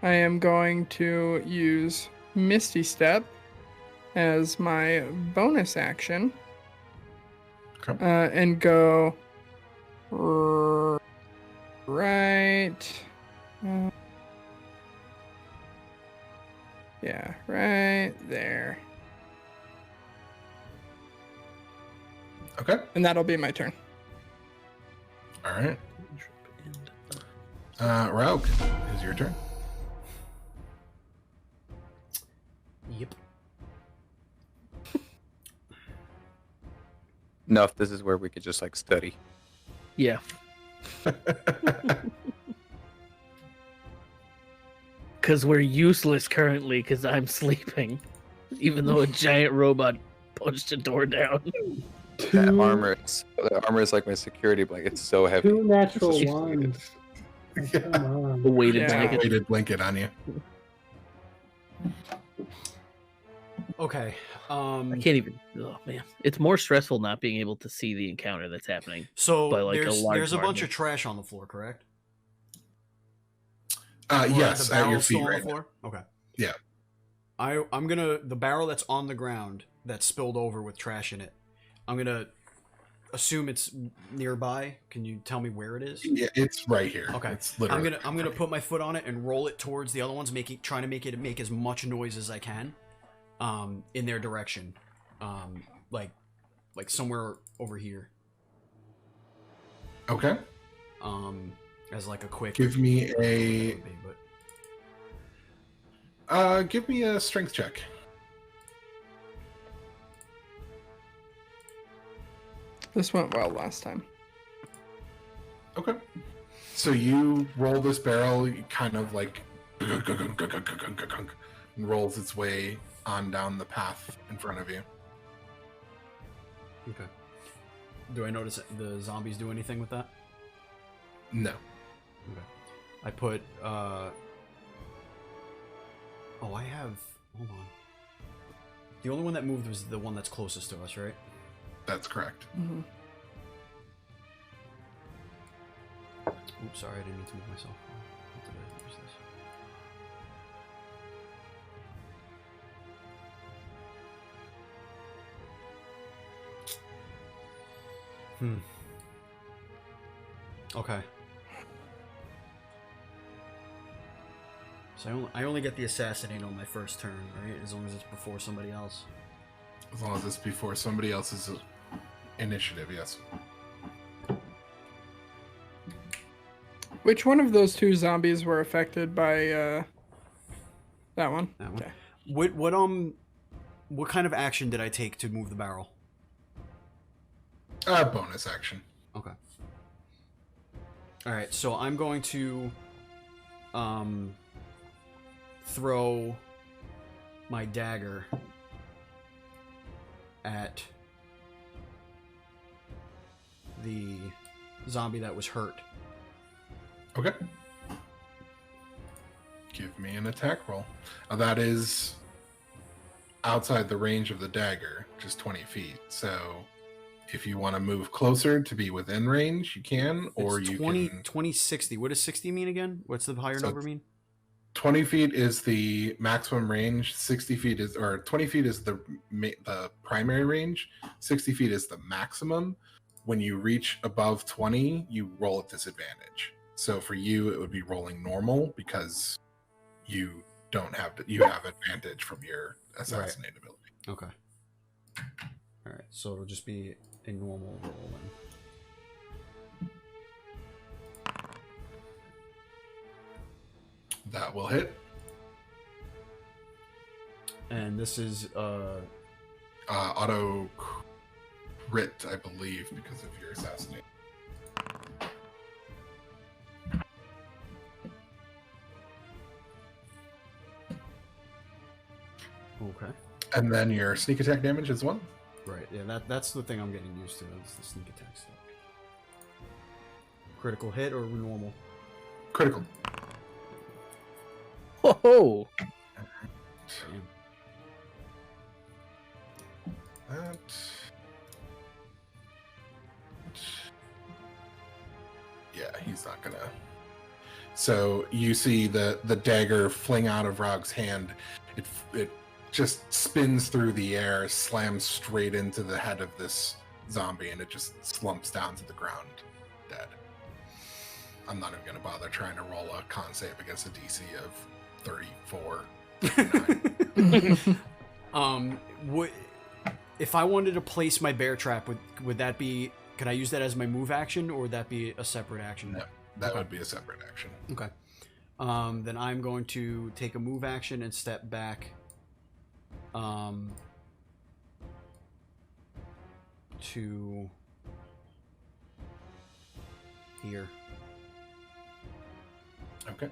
I am going to use Misty Step as my bonus action. Okay. And go right. Yeah, right there. Okay. And that'll be my turn. All right. Rauk, it's your turn. Yep. Enough. This is where we could just like study. Yeah. Because we're useless currently because I'm sleeping. Even though a giant robot punched a door down. That armor is like my security blanket. It's so heavy. Two natural It's- ones. Like, come on. A weighted Yeah. blanket. Weighted blanket on you. Okay. I can't even. Oh man, it's more stressful not being able to see the encounter that's happening. So by, like, a large there's a bunch margin. of trash on the floor, correct? Yes, the at your barrel's feet still on right the floor. Okay. Yeah. I'm gonna the barrel that's on the ground that spilled over with trash in it. I'm gonna assume it's nearby. Can you tell me where it is? Yeah, it's right here. Okay. It's literally. I'm gonna put my foot on it and roll it towards the other ones, trying to make it make as much noise as I can, in their direction, like somewhere over here. Okay. As like a quick. Give me a strength check. This went well last time. Okay. So you roll this barrel, kind of like rolls its way on down the path in front of you. Okay. Do I notice the zombies do anything with that? No. Okay. I put I have, hold on. The only one that moved was the one that's closest to us, right? That's correct. Mm-hmm. Oops, sorry, I didn't mean to move myself. What did I use this? Okay. So I only get the assassinate on my first turn, right? As long as it's before somebody else. As long as it's before somebody else's initiative, yes. Which one of those two zombies were affected by that one? That one. Okay. What kind of action did I take to move the barrel? Bonus action. Okay. All right, so I'm going to throw my dagger at the zombie that was hurt. Okay. Give me an attack roll. That is outside the range of the dagger, just 20 feet. So if you want to move closer to be within range, you can, or It's you 20, can... 20, 60. What does 60 mean again? What's the higher So number mean? 20 feet is the maximum range. 60 feet is, or 20 feet is the primary range. 60 feet is the maximum. When you reach above 20, you roll at disadvantage. So for you, it would be rolling normal because you don't have you have advantage from your assassinate ability. Okay. All right, so it'll just be a normal roll then. That will hit. And this is Auto crit, I believe, because of your assassinate. okay. And then your sneak attack damage is 1. Right, yeah, that's the thing I'm getting used to. That's the sneak attack stuff. Critical hit or normal? Critical. Whoa! Damn. That. Yeah, he's not gonna. So you see the dagger fling out of Rog's hand. It just spins through the air, slams straight into the head of this zombie, and it just slumps down to the ground, dead. I'm not even gonna bother trying to roll a con save against a DC of 34. Would if I wanted to place my bear trap, would that be? Could I use that as my move action, or would that be a separate action? No, that would be a separate action. Okay. Then I'm going to take a move action and step back. To here. Okay.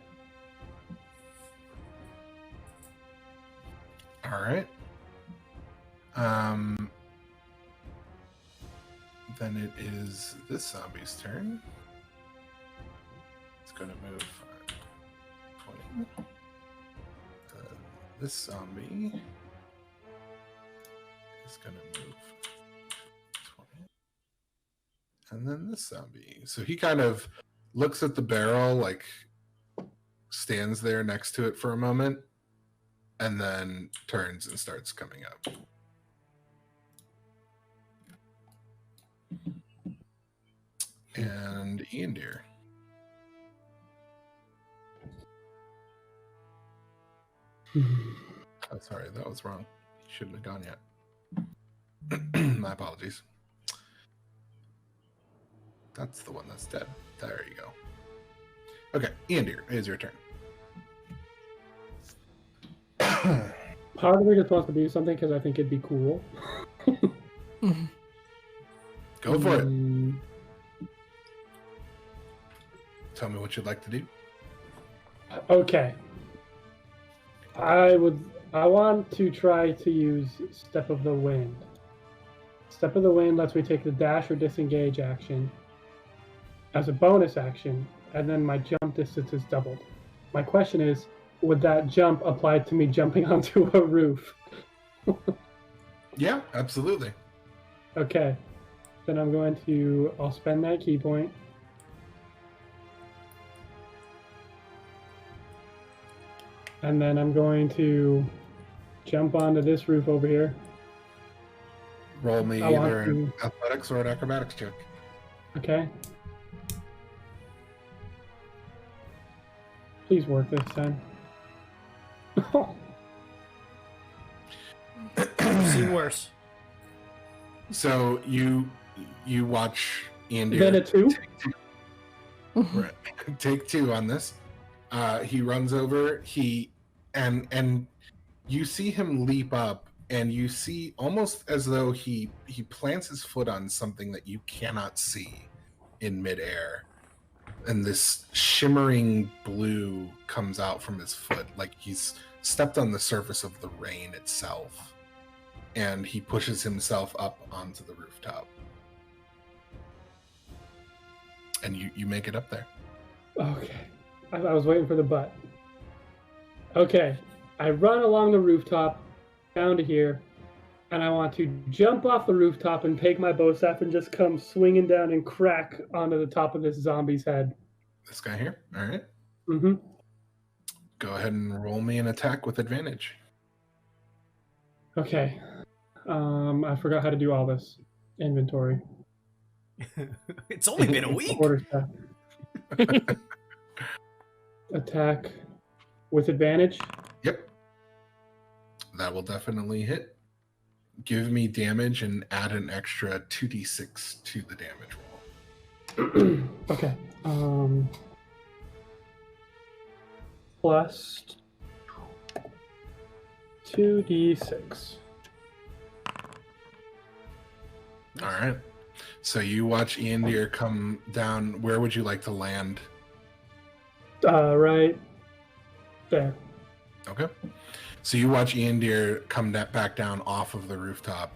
All right. Then it is this zombie's turn. It's going to move 20. This zombie is going to move 20. And then this zombie. So he kind of looks at the barrel, like stands there next to it for a moment, and then turns and starts coming up. And Ian Deer. Oh, sorry, that was wrong. Shouldn't have gone yet. My apologies. That's the one that's dead. There you go. Okay, Ian Deer, it is your turn. Part of me just wants to do something because I think it'd be cool. Go for it. Mm, Tell me what you'd like to do. Okay. I want to try to use Step of the Wind. Step of the Wind lets me take the dash or disengage action as a bonus action, and then my jump distance is doubled. My question is, would that jump apply to me jumping onto a roof? Yeah, absolutely. Okay. Then I'll spend that key point. And then I'm going to jump onto this roof over here. Roll me I want either an to- athletics or an acrobatics check. Okay. Please work this time. I've seen worse. So you watch Ian Deer Then a 2? take 2 on this. He runs over. And you see him leap up, and you see almost as though he plants his foot on something that you cannot see in midair, and this shimmering blue comes out from his foot, like he's stepped on the surface of the rain itself, and he pushes himself up onto the rooftop. And you make it up there. Okay. I was waiting for the butt. Okay. I run along the rooftop down to here, and I want to jump off the rooftop and take my bow staff and just come swinging down and crack onto the top of this zombie's head. This guy here. All right. Mm-hmm. Go ahead and roll me an attack with advantage. Okay. I forgot how to do all this. Inventory. It's only been a week. Quarter staff. Attack with advantage. Yep. That will definitely hit. Give me damage and add an extra 2d6 to the damage roll. Okay. Plus 2d6. All right. So you watch Ian Deer come down. Where would you like to land? Right there. Okay. So you watch Ian Deer come back down off of the rooftop,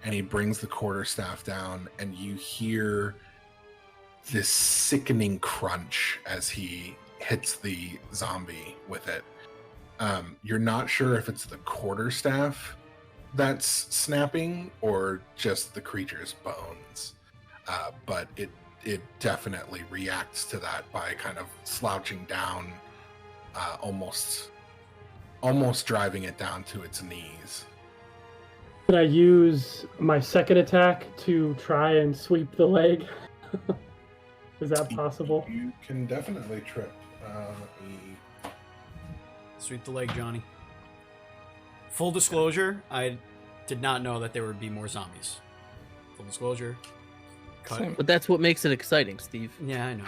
and he brings the quarterstaff down, and you hear this sickening crunch as he hits the zombie with it. You're not sure if it's the quarterstaff that's snapping or just the creature's bones, but it definitely reacts to that by kind of slouching down, almost driving it down to its knees. Can I use my second attack to try and sweep the leg? Is that possible? You can definitely trip. Sweep the leg, Johnny. Full disclosure, I did not know that there would be more zombies. Full disclosure. Cut. Same. But that's what makes it exciting, Steve. Yeah, I know.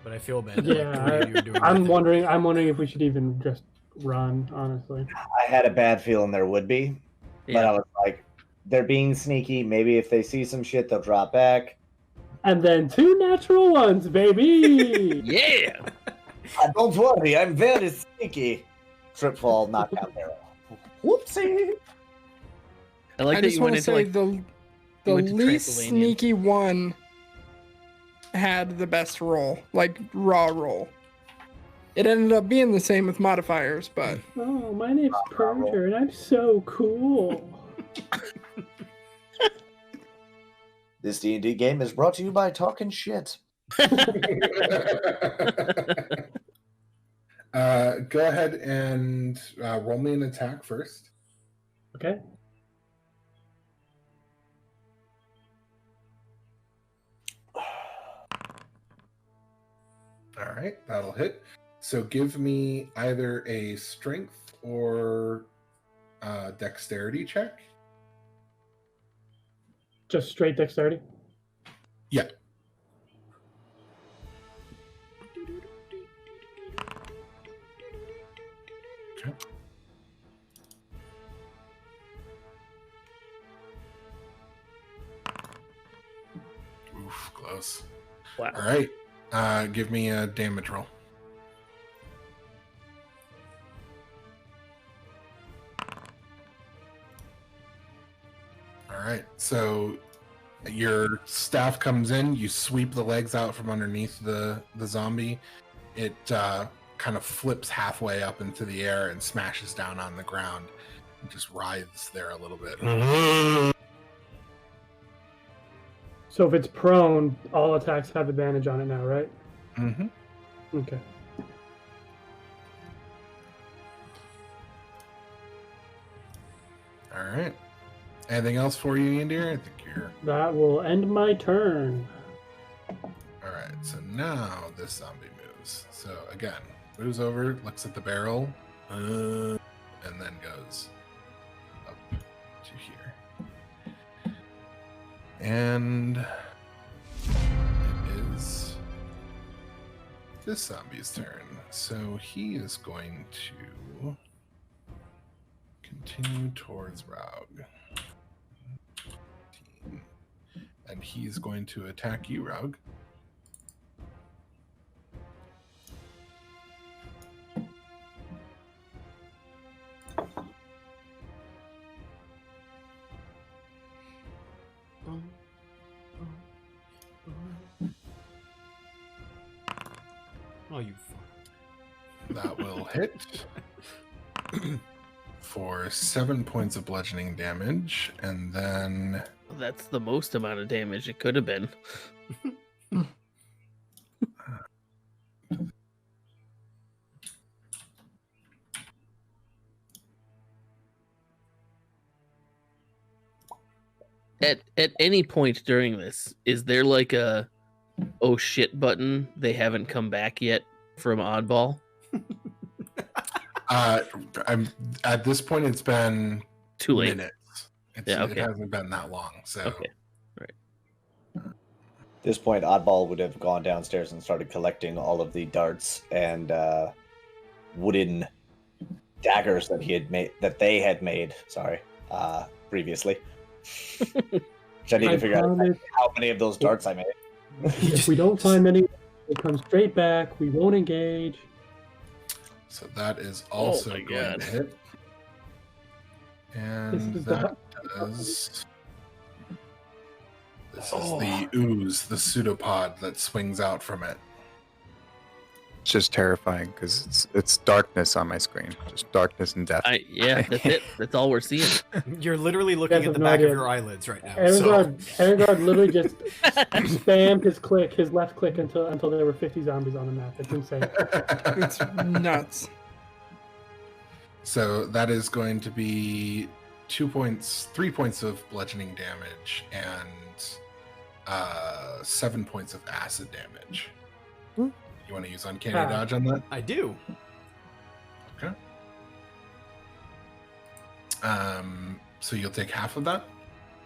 But I feel bad. that, Yeah, like, 3 of you are doing I'm nothing. wondering if we should even just run, honestly. I had a bad feeling there would be, but I was like, they're being sneaky. Maybe if they see some shit, they'll drop back. And then 2 natural ones, baby! Yeah. Don't worry, I'm very sneaky. Trip, fall, knockout arrow. Whoopsie. I like I that just you want went to into say like the went to least trampolining. sneaky one had the best roll, like raw roll. It ended up being the same with modifiers, but Oh, my name's Perger, and I'm so cool. This D&D game is brought to you by Talking Shit. Go ahead and roll me an attack first. Okay. All right, that'll hit. So give me either a strength or dexterity check. Just straight dexterity. Yeah. Okay. Oof, close. Wow. All right. Give me a damage roll. All right. So your staff comes in. You sweep the legs out from underneath the zombie. It kind of flips halfway up into the air and smashes down on the ground. It just writhes there a little bit. So if it's prone, all attacks have advantage on it now, right? Mm-hmm. Okay. All right. Anything else for you, Andir? I think you're... That will end my turn. All right. So now this zombie moves. So again, moves over, looks at the barrel, and then goes up to here. And it is this zombie's turn. So he is going to continue towards Raug. And he's going to attack you, Raug. Oh, you That will hit for 7 points of bludgeoning damage, and then That's the most amount of damage it could have been. At any point during this, is there like a oh shit button they haven't come back yet from Oddball? I'm at this point. It's been Too late. minutes. Yeah, okay. It hasn't been that long. So Okay. At this point, Oddball would have gone downstairs and started collecting all of the darts and wooden daggers that they had made. Previously. Which I need to figure out how many of those darts I made. If we don't find many, we'll come straight back. We won't engage. So that is also my going God. to hit. And This is that does. This is the ooze, the pseudopod that swings out from it. It's just terrifying because it's darkness on my screen, just darkness and death. Yeah, that's it. That's all we're seeing. You're literally looking guys at the have no back of idea. your eyelids right now. Erengard literally just spammed his left click until there were 50 zombies on the map. It's insane. It's nuts. So that is going to be 3 points of bludgeoning damage, and 7 points of acid damage. You want to use Uncanny Dodge on that? I do. Okay. So you'll take half of that?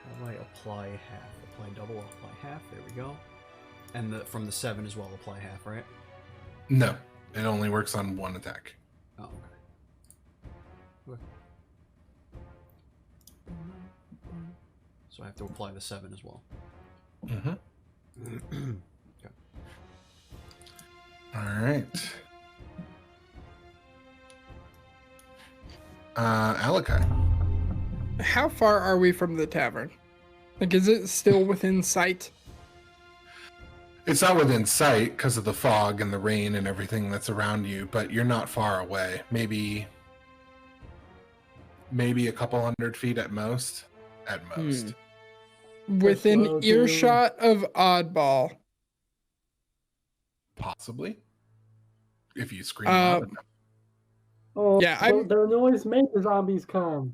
How do I apply half? Apply double, apply half. There we go. And from the 7 as well, apply half, right? No, it only works on one attack. Oh, okay. So I have to apply the 7 as well. Mm-hmm. Okay. All right. Alakai. How far are we from the tavern? Like, is it still within sight? It's not within sight because of the fog and the rain and everything that's around you, but you're not far away. Maybe a couple 100 feet at most. At most. Within Slow earshot of Oddball. Possibly. If you scream loud enough. Oh, Yeah, yeah, the noise made the zombies come.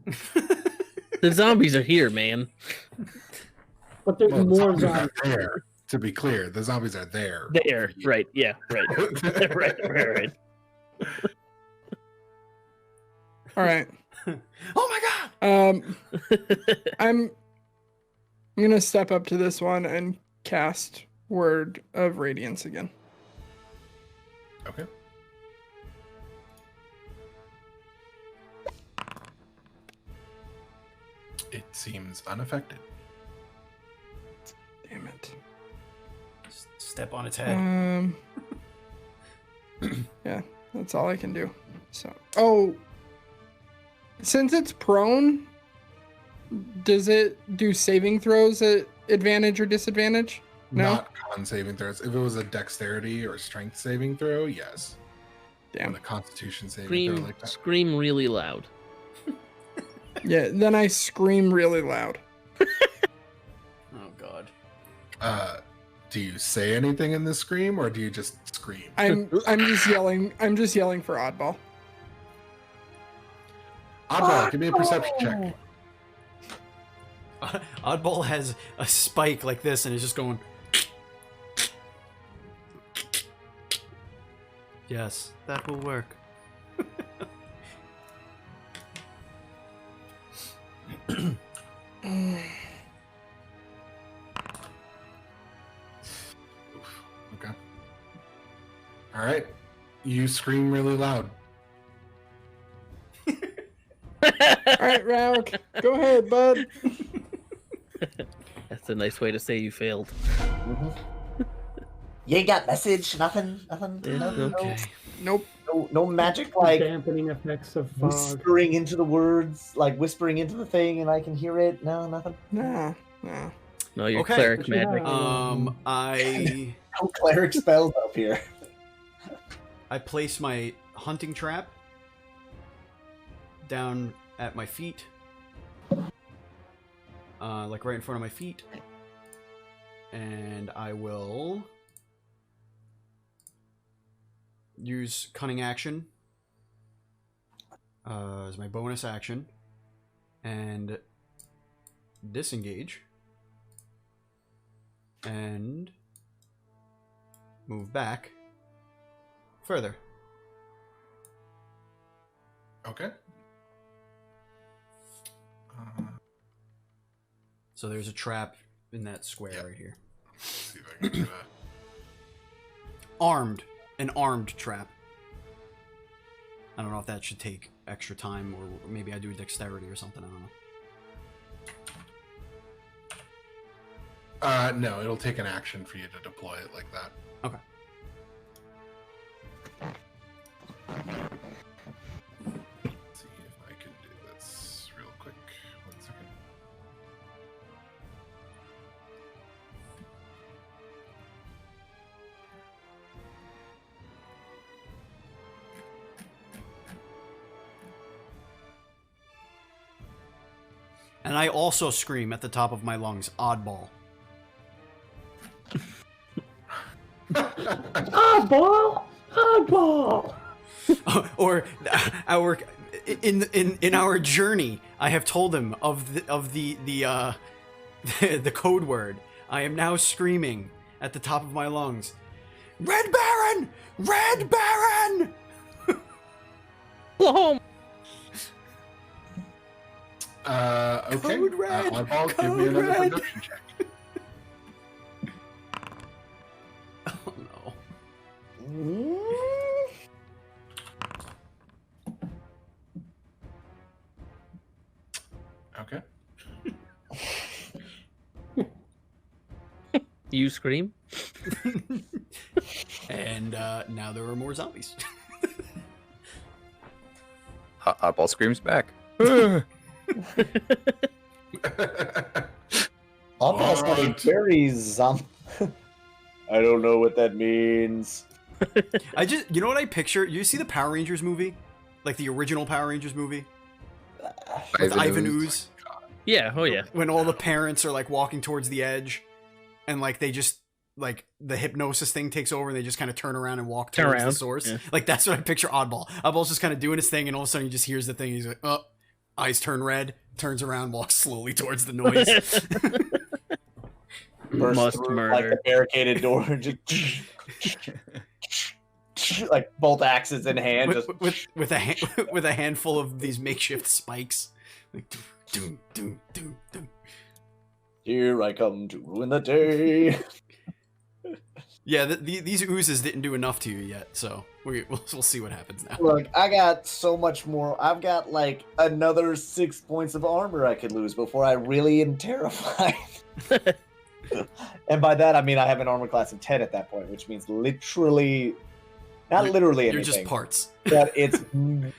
The zombies are here, man. But there's Well, more zombies aren't zombies. there to be clear, the zombies are there. There, right? Yeah, right, right. All right. Oh my god! I'm gonna step up to this one and cast Word of Radiance again. Okay. It seems unaffected. Damn it. Step on its head. Yeah, that's all I can do. So, since it's prone, does it do saving throws at advantage or disadvantage? No. Not con saving throws. If it was a dexterity or strength saving throw, yes. Damn. But a constitution saving throw like that. Scream really loud. Yeah, then I scream really loud. Oh god. Do you say anything in the scream, or do you just scream? I'm just yelling. I'm just yelling for Oddball. Oddball, give me a perception check. Oddball has a spike like this and is just going. Yes, that will work. Okay. All right. You scream really loud. All right, Rauk, go ahead, bud. That's a nice way to say you failed. You ain't got message, nothing. Yeah, No, okay. Nope. no magic like Dampening effects of fog. whispering into the words, like whispering into the thing, and I can hear it. No, nothing. Nah. No, your Okay. cleric magic. I No cleric spells up here. I place my hunting trap down at my feet, like right in front of my feet, and I will use cunning action as my bonus action and disengage and move back further. Okay. So there's a trap in that square Yep. right here. Let's see if I can do that. Armed. An armed trap. I don't know if that should take extra time, or maybe I do dexterity or something. I don't know. No, it'll take an action for you to deploy it like that. Okay. Let's see if I can do this real quick. 1 second. And I also scream at the top of my lungs, oddball. Oddball! Oddball! Or our in our journey, I have told him of the the code word. I am now screaming at the top of my lungs, Red Baron! Red Baron! Home. Okay. Code red! Oddball, give Code me another red! perception check. Oh no. Okay. You scream. And now there are more zombies. Oddball screams back. Almost What? like very I don't know what that means. You know what I picture? You see the Power Rangers movie? Like the original Power Rangers movie? With Ivan Ooze? Yeah. Oh yeah. When all the parents are like walking towards the edge and like they just like the hypnosis thing takes over and they just kind of turn around and walk Turn towards the around, source. yeah. Like that's what I picture Oddball. Oddball's just kind of doing his thing and all of a sudden he just hears the thing. He's like, oh, eyes turn red, turns around, walks slowly towards the noise. burst Must through like murder. the barricaded door and just like both axes in hand, with a handful of these makeshift spikes. Like, doom, doom, doom, doom. Here I come to ruin the day. Yeah, these oozes didn't do enough to you yet, so we'll see what happens now. Look, I got so much more. I've got like another 6 points of armor I could lose before I really am terrified. And by that I mean I have an armor class of 10 at that point, which means literally, not literally anything. You're just parts. But it's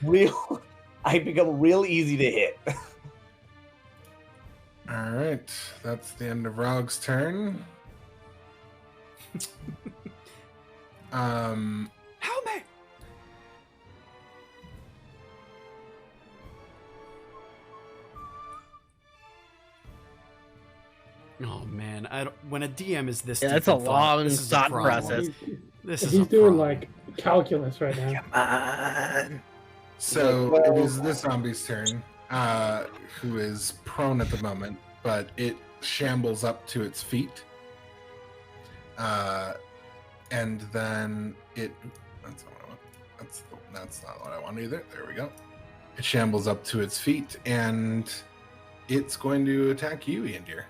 real. I become real easy to hit. All right, that's the end of Raug's turn. Help me! Oh man, when a DM is this, Yeah, deep that's a in thought, long this is a thought problem. process. This is He's a doing problem. like calculus right now. Come on. So it is this zombie's turn, who is prone at the moment, but it shambles up to its feet. And then it. That's not what I want. That's not what I want either. There we go. It shambles up to its feet, and it's going to attack you, Iandir.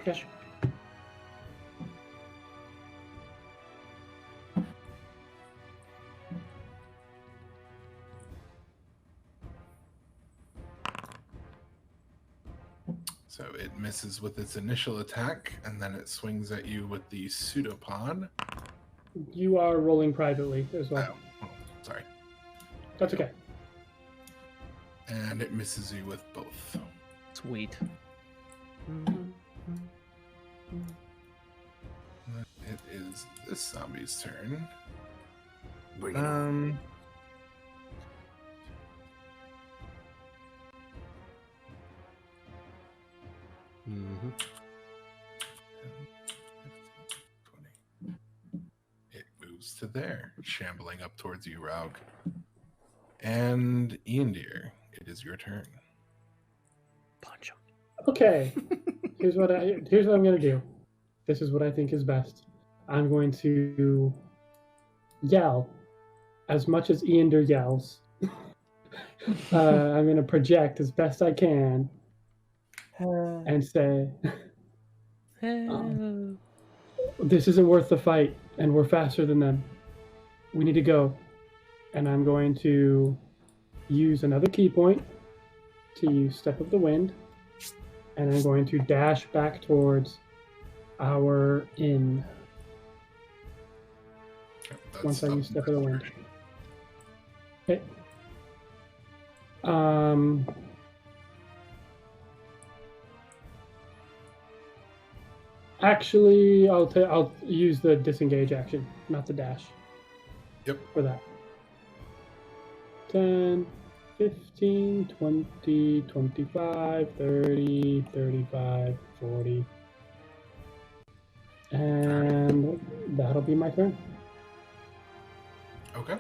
Okay. So it misses with its initial attack, and then it swings at you with the pseudopod. You are rolling privately as well. Oh, sorry. That's okay. And it misses you with both. Sweet. It is this zombie's turn. Bring it on. Mm-hmm. 20. It moves to there, shambling up towards you, Raug. And Iandir, it is your turn. Punch him. Okay. Here's what I'm gonna do. This is what I think is best. I'm going to yell as much as Iandir yells. I'm gonna project as best I can and say, this isn't worth the fight, and we're faster than them. We need to go. And I'm going to use another key point to use Step of the Wind, and I'm going to dash back towards our inn That's once I use something Step of the Wind. pretty- Okay. Actually, I'll use the disengage action, not the dash. Yep. For that. 10, 15, 20, 25, 30, 35, 40. And that'll be my turn. Okay.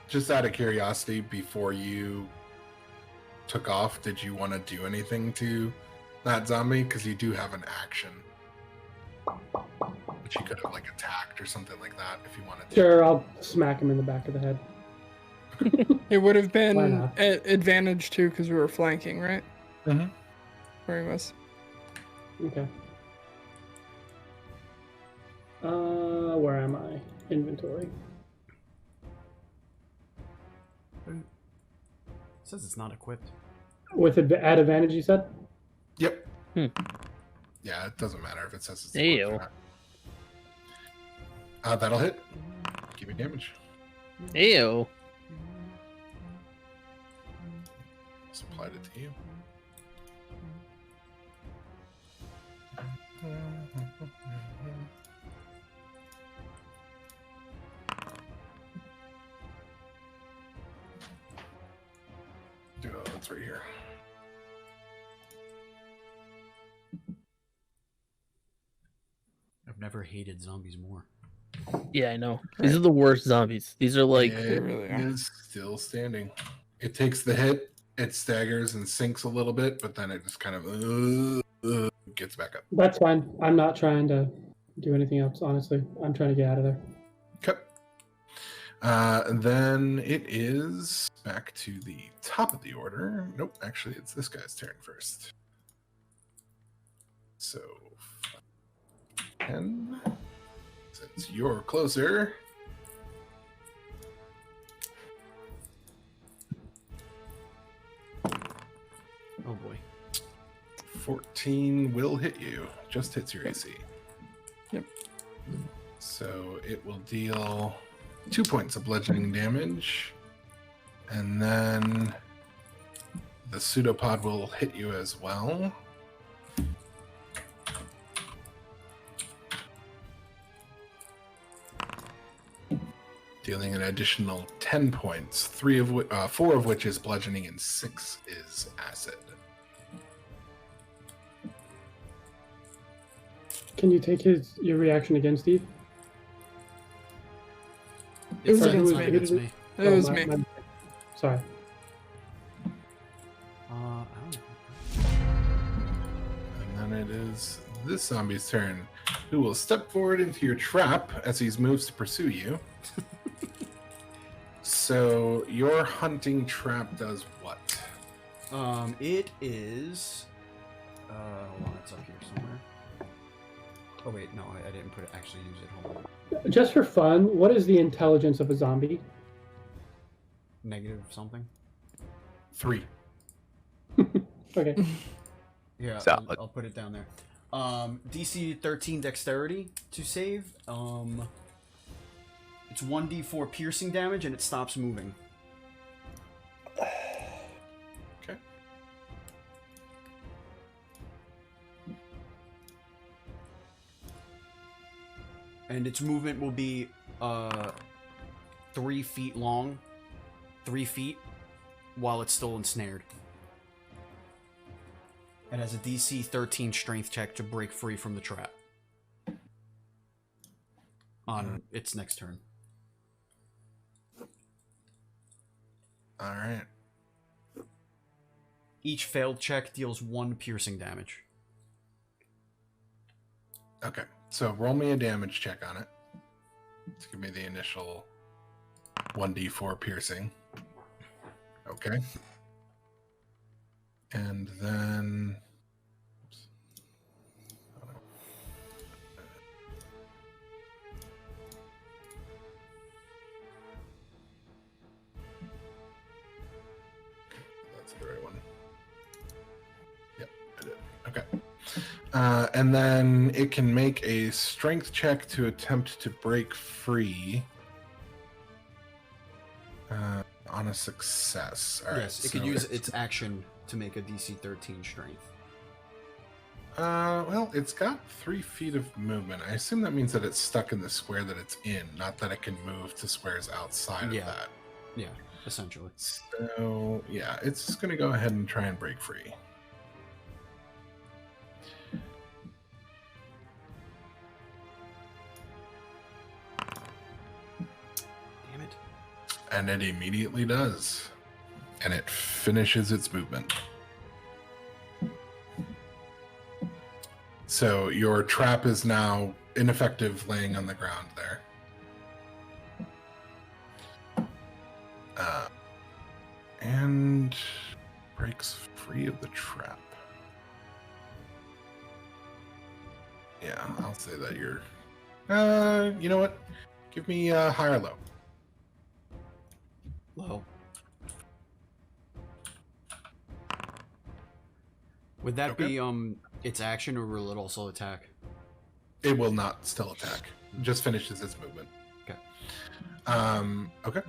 Just out of curiosity, before you took off, did you want to do anything to that zombie? Because you do have an action. But you could have like attacked or something like that if you wanted to. Sure, I'll smack him in the back of the head. It would have Why been not? advantage too because we were flanking, right? Mhm. Where he was. Okay. Where am I? Inventory. It says it's not equipped. With at advantage, you said? Yep. Hmm. Yeah, it doesn't matter if it says it's Ew. equipped or not. That'll hit. Give me damage. Ew. Supplied it to you. Oh, that's right here. I've never hated zombies more. Yeah, I know. These are the worst zombies. These are like, It really are. is still standing. It takes the hit. It staggers and sinks a little bit, but then it just kind of gets back up. That's fine. I'm not trying to do anything else, honestly. I'm trying to get out of there. Okay. Then it is back to the top of the order. Nope, actually, it's this guy's turn first. So, 10. Since you're closer. Oh boy. 14 will hit you. Just hits your AC. Yep. So it will deal 2 points of bludgeoning damage. And then the pseudopod will hit you as well. Dealing an additional 10 points, 4 of which is bludgeoning and 6 is acid. Can you take your reaction again, Steve? It was It's against not me. against me. It was me. Sorry. I don't know. And then it is this zombie's turn, who will step forward into your trap as he moves to pursue you. So your hunting trap does what? It is. Hold on, it's up here somewhere. Oh wait, no, I didn't actually use it. Hold on. Just for fun, what is the intelligence of a zombie? Negative something. 3. Okay. Yeah, Solid. I'll put it down there. DC 13 dexterity to save. It's 1d4 piercing damage and it stops moving. Okay. And its movement will be 3 feet long, 3 feet, while it's still ensnared. It has a DC 13 strength check to break free from the trap on its next turn. All right. Each failed check deals 1 piercing damage. Okay. So roll me a damage check on it. Let's give me the initial 1d4 piercing. Okay. And then... oops. That's the right one. Yep, I did. Okay. And then it can make a strength check to attempt to break free on a success. All right, Yes, it could use its action to make a DC 13 strength. Well, it's got 3 feet of movement. I assume that means that it's stuck in the square that it's in, not that it can move to squares outside of Yeah. that. Yeah, essentially. So, yeah, it's just going to go ahead and try and break free. Damn it. And it immediately does. And it finishes its movement. So your trap is now ineffective laying on the ground there. And breaks free of the trap. Yeah, I'll say that you're... you know what? Give me high or low. Low. Would that Okay. be its action, or will it also attack? It will not still attack. Just finishes its movement. Okay. Okay.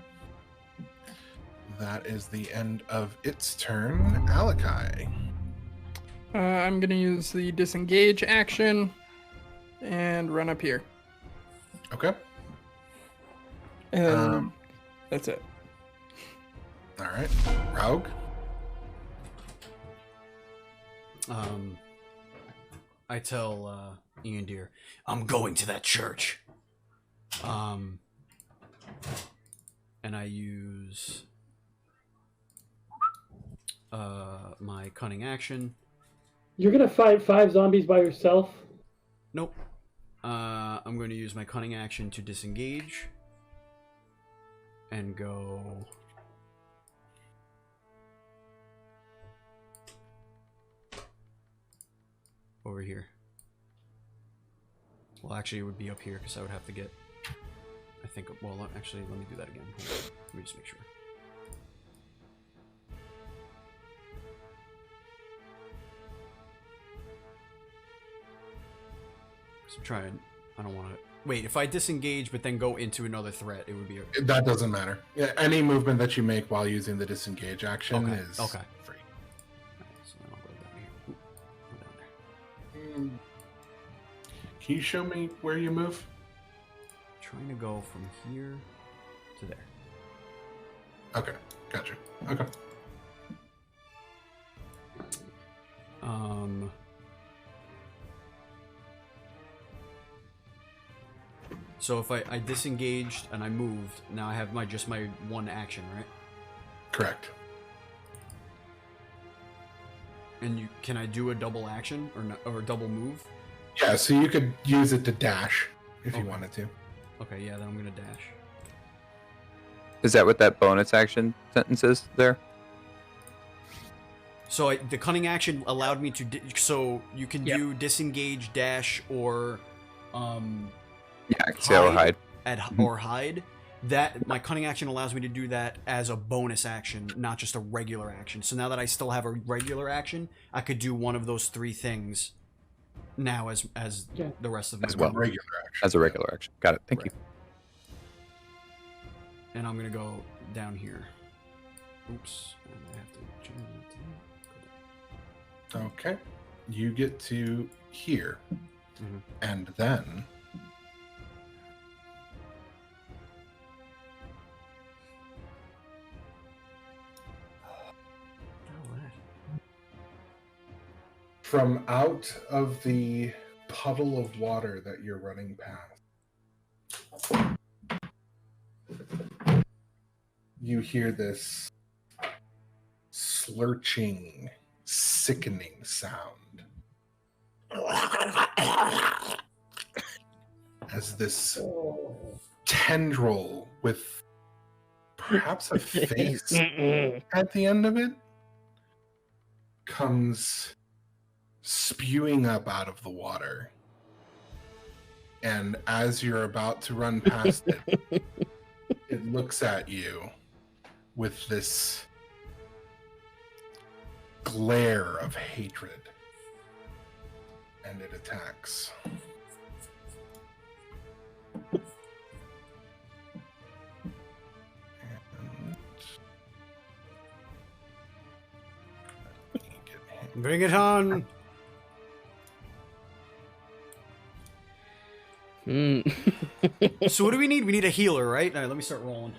That is the end of its turn. Alakai. I'm gonna use the disengage action and run up here. Okay. And that's it. All right. Raug. I tell Ian Deere, I'm going to that church. And I use my cunning action. You're gonna fight 5 zombies by yourself? Nope. I'm going to use my cunning action to disengage. And go... over here. Well, actually, it would be up here because I would have to get... I think... Well, actually, let me do that again. Hold on. Let me just make sure. So I'm trying... I don't want to... Wait, if I disengage but then go into another threat, it would be... That doesn't matter. Yeah, any movement that you make while using the disengage action is free. Alright, so then I'll go down here. Ooh, go down there. Can you show me where you move? Trying to go from here to there. Okay, gotcha. Okay. So if I disengaged and I moved, now I have just my one action, right? Correct. And can I do a double action or a double move? Yeah, so you could use it to dash if you Okay. wanted to. Okay, yeah, then I'm gonna dash. Is that what that bonus action sentence is there? So the cunning action allowed me to. So you can Yep. do disengage, dash, or Yeah, I can see how hide. or hide. That my cunning action allows me to do that as a bonus action, not just a regular action. So now that I still have a regular action, I could do one of those 3 things now as Yeah. the rest of my As well. Regular action. As a regular action. Got it. Thank Right. you. And I'm gonna go down here. Oops, and I have to change that. Okay. You get to here. Mhm. And then from out of the puddle of water that you're running past, you hear this slurching, sickening sound as this tendril with perhaps a face at the end of it comes spewing up out of the water. And as you're about to run past it, it looks at you with this glare of hatred. And it attacks. And... let me get him. Bring it on! So what do we need? We need a healer, right? All right, let me start rolling.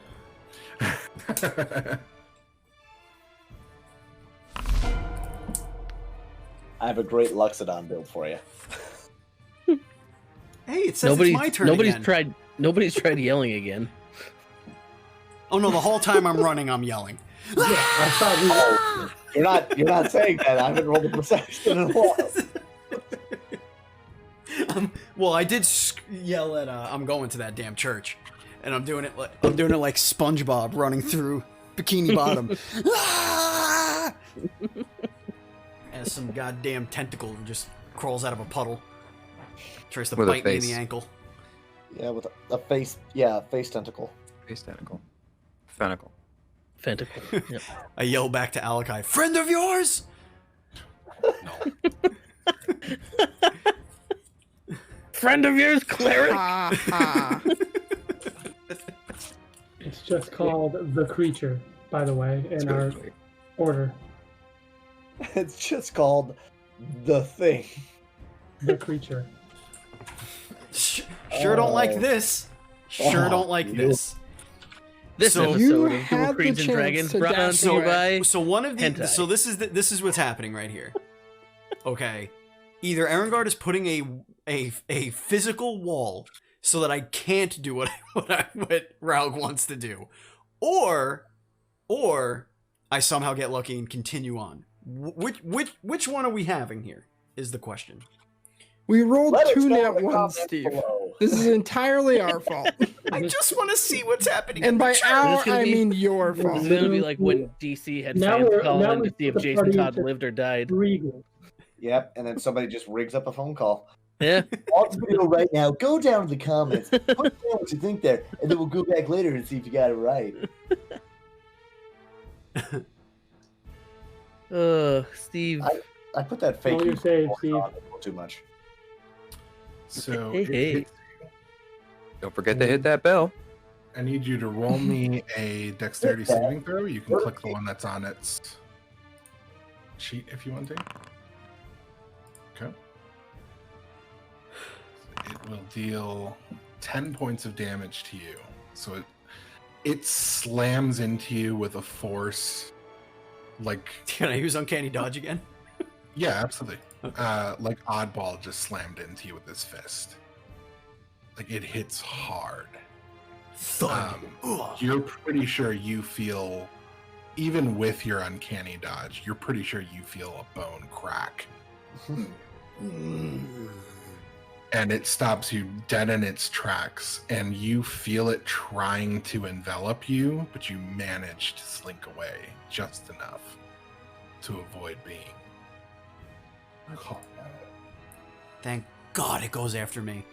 I have a great Luxodon build for you. Hey, it says it's my turn again. Nobody's tried yelling again. Oh no, the whole time I'm running, I'm yelling. Yeah, I thought You're not saying that. I haven't rolled a perception in a while. Well, I did yell at I'm going to that damn church, and I'm doing it like SpongeBob running through Bikini Bottom. Ah! As some goddamn tentacle just crawls out of a puddle, tries to With a bite me in face. the ankle. Yeah, with a face. Yeah, face tentacle. Face tentacle. Fentacle. Fentacle. Yep. I yell back to Alakai, "Friend of yours!" No. Friend of yours, cleric. it's just called the creature, by the way, in our order. It's just called the thing. The creature. Sure don't like this. Sure don't like you- this. This So- episode You of had Duel the Creeds and chance Dragons to brought on dash to you by So one of the hentai. so this is what's happening right here. Okay, either Erengard is putting a physical wall so that I can't do what Raug wants to do, or I somehow get lucky and continue on. Which one are we having here? Is the question. We rolled Let us 2 know in nat the 1s, comments Steve. below. This is entirely our fault. I just want to see what's happening. And in the by chat. our, It's gonna I be- mean your This fault. This is gonna be like when DC had Now fans we're- call now in we to see if put the Jason party Todd into- lived or died. Regal. Yep, and then somebody just rigs up a phone call. Yeah. Pause the video right now. Go down to the comments. Put down what you think there, and then we'll go back later and see if you got it right. Steve. I put that fake. All you're saying, voice Steve. on a little too much. So Hey. Don't forget to hit that bell. I need you to roll me a dexterity saving throw. You can click the one that's on its sheet if you want to. Okay. It will deal 10 points of damage to you. So it slams into you with a force like Can I use uncanny dodge again? yeah, absolutely. Like Oddball just slammed into you with his fist. Like it hits hard. Thud. Ugh. You're pretty sure you feel, even with your uncanny dodge, you're pretty sure you feel a bone crack. And it stops you dead in its tracks, and you feel it trying to envelop you, but you manage to slink away just enough to avoid being caught. Thank God it goes after me.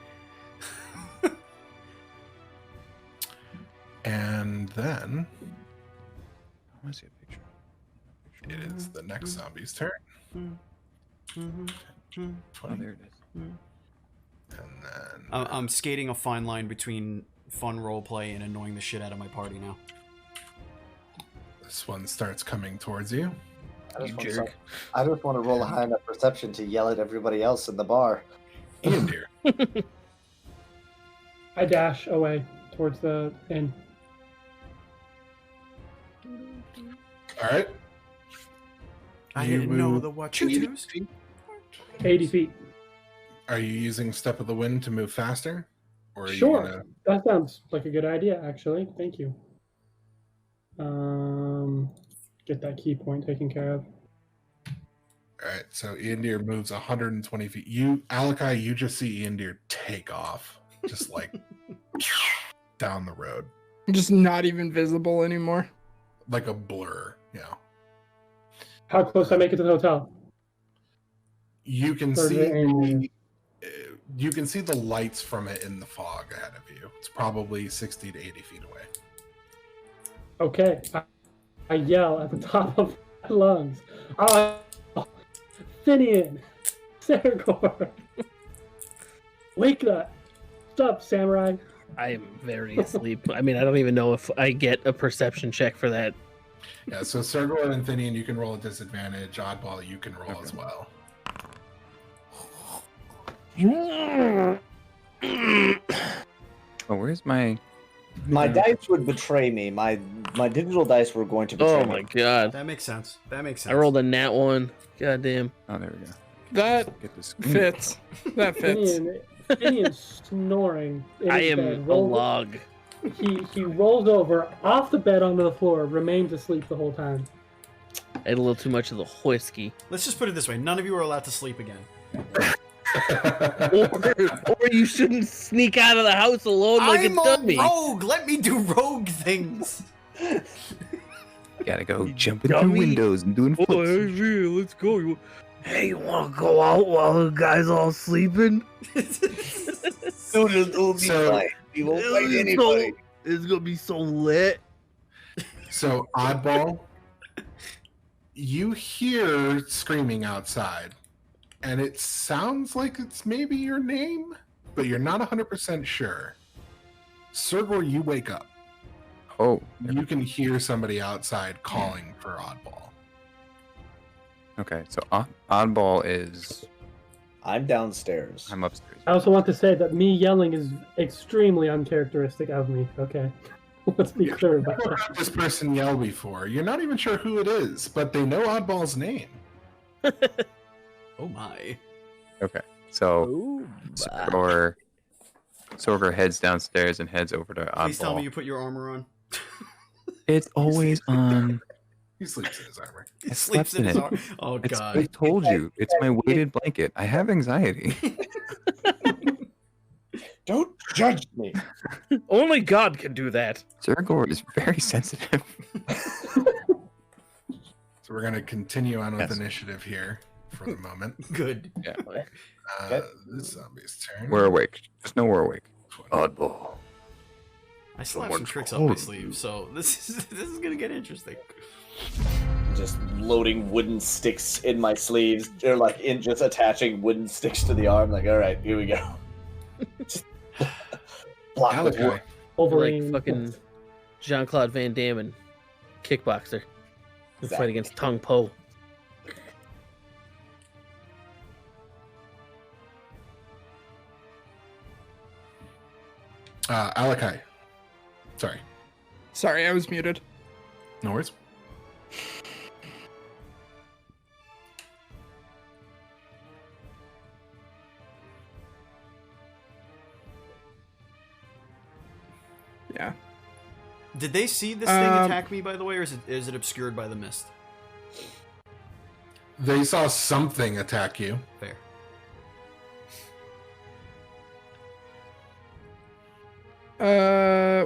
And then I want to see a picture. it is the next zombie's turn. Oh, 20. there it is. And then I'm skating a fine line between fun roleplay and annoying the shit out of my party now. this one starts coming towards you. I just want to roll a high enough perception to yell at everybody else in the bar. Ian dear. I dash away towards the inn. All right. I You didn't know move the what 80 you twos. feet. 80 feet. Are you using Step of the Wind to move faster? Or are Sure. you gonna... That sounds like a good idea, actually. Thank you. Get that key point taken care of. All right, so Ian Deer moves 120 feet. You, Alakai, you just see Ian Deer take off, just like down the road, Just not even visible anymore. like a blur. Yeah, How close I make it to the hotel? you can Or see the inn. you can see the lights from it in the fog ahead of you. It's probably 60 to 80 feet away. Okay. I yell at the top of my lungs. Oh, Finian! Saragor! Wake up! Stop, samurai! I am very asleep. I mean, I don't even know if I get a perception check for that. Yeah, so Sergor and Thinian, you can roll a disadvantage. Oddball, you can roll as well. Oh, where's my? My dice would betray me. My digital dice were going to betray Oh my god. That makes sense. That makes sense. I rolled a nat one. God damn. Oh, there we go. That Get this. fits. That fits. Finian snoring. in I his am bed, a rolls- log. He rolls over off the bed onto the floor, remains asleep the whole time. I had a little too much of the whiskey. Let's just put it this way: none of you are allowed to sleep again. or you shouldn't sneak out of the house alone like I'm a dummy. rogue. Let me do rogue things. Gotta go jumping through dummy. windows and doing flips. Let's go. Hey, you want to go out while the guys all sleeping? So- He won't It's fight so- anybody. It's gonna be so lit. So, Oddball, you hear screaming outside, and it sounds like it's maybe your name, but you're not 100% sure. Sergor, you wake up. Oh, You can hear somebody outside calling for Oddball. okay. So oddball is I'm downstairs. I'm upstairs. I also want to say that me yelling is extremely uncharacteristic of me, okay? Let's be clear about You've never that. heard this person yell before. You're not even sure who it is, but they know Oddball's name. Oh my! Okay. So Ooh, Sorger heads downstairs and heads over to Please tell me oddball. you put your armor on. It's always on. He sleeps in his armor. He I sleeps slept in in his it. arm. Oh I god. told you, it's my weighted blanket. I have anxiety. Don't judge me. Only God can do that. Zergor is very sensitive. So we're gonna continue on with Yes. initiative here for the moment. Good. Yeah. Okay. This zombie's turn. We're awake. Just know we're awake. Oddball. I still have some Someone's tricks up my calling sleeve, you. so this is gonna get interesting. Just loading wooden sticks in my sleeves, or like in just attaching wooden sticks to the arm. Like, all right, here we go. Just block the Malachi. wood. Wolverine. Like fucking Jean-Claude Van Damme and kickboxer. And fight Exactly. against Tong Po. Alakai. Sorry. Sorry, I was muted. No worries. Yeah. Did they see this thing Um, attack me, by the way, or is it obscured by the mist? They saw something attack you. Fair.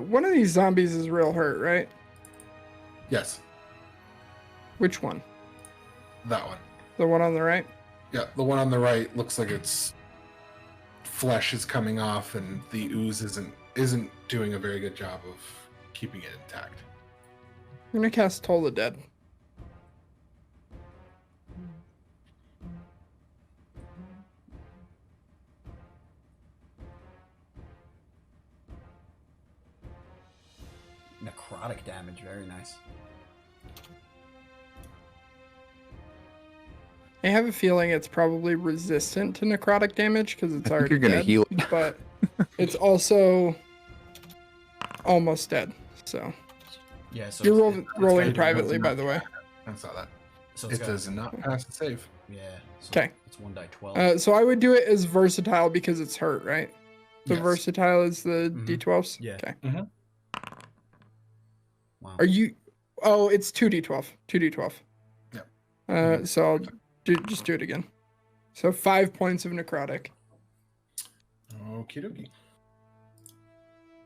One of these zombies is real hurt, right? Yes, Which one? that one. The one on the right? Yeah, the one on the right looks like its flesh is coming off, and the ooze isn't doing a very good job of keeping it intact. I'm gonna cast Toll the Dead. Necrotic damage, very nice. I have a feeling it's probably resistant to necrotic damage because it's I think already you're gonna dead, heal it. but it's also almost dead. So Yeah, so you're it's rolling gotta be- privately, by the way. I saw that. So it's It gotta does be- not pass the save. Yeah. So 'Kay. It's 1d12. So I would do it as versatile because it's hurt, right? The Yes. versatile is the Mhm. d12s. Yeah. Okay. Wow. Are you? Oh, it's 2d12. 2d12. Yep. So I'll just do it again. So 5 points of necrotic. Okie dokie.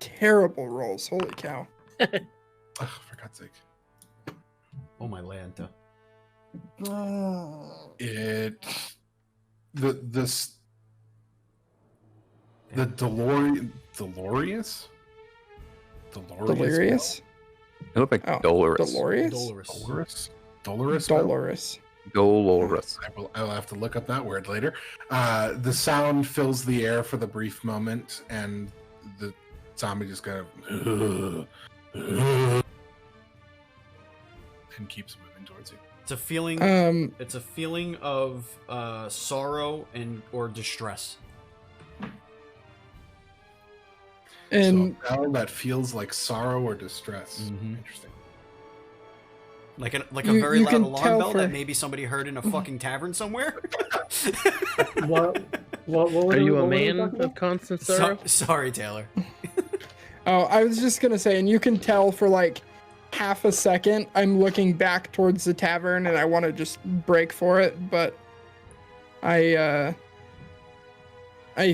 Terrible rolls. Holy cow. Ugh, for God's sake. Oh my Lanta. It the Delorious? Delirious? It looked like Oh, Dolorous. Dolorious? Dolorous. Dolorous? Dolorous. Dolorous. I will have to look up that word later. The sound fills the air for the brief moment, and the zombie just kind of and keeps moving towards you. It's a feeling. It's a feeling of sorrow or distress. And So a bell that feels like sorrow or distress. Mhm. Interesting. Like a You- very you loud can alarm tell bell for- that maybe somebody heard in a fucking tavern somewhere. What were Are they- you what a were they man talking of about? constant sorrow? Sorry, Taylor. oh, I was just gonna say, and you can tell for like half a second, I'm looking back towards the tavern and I want to just break for it, but I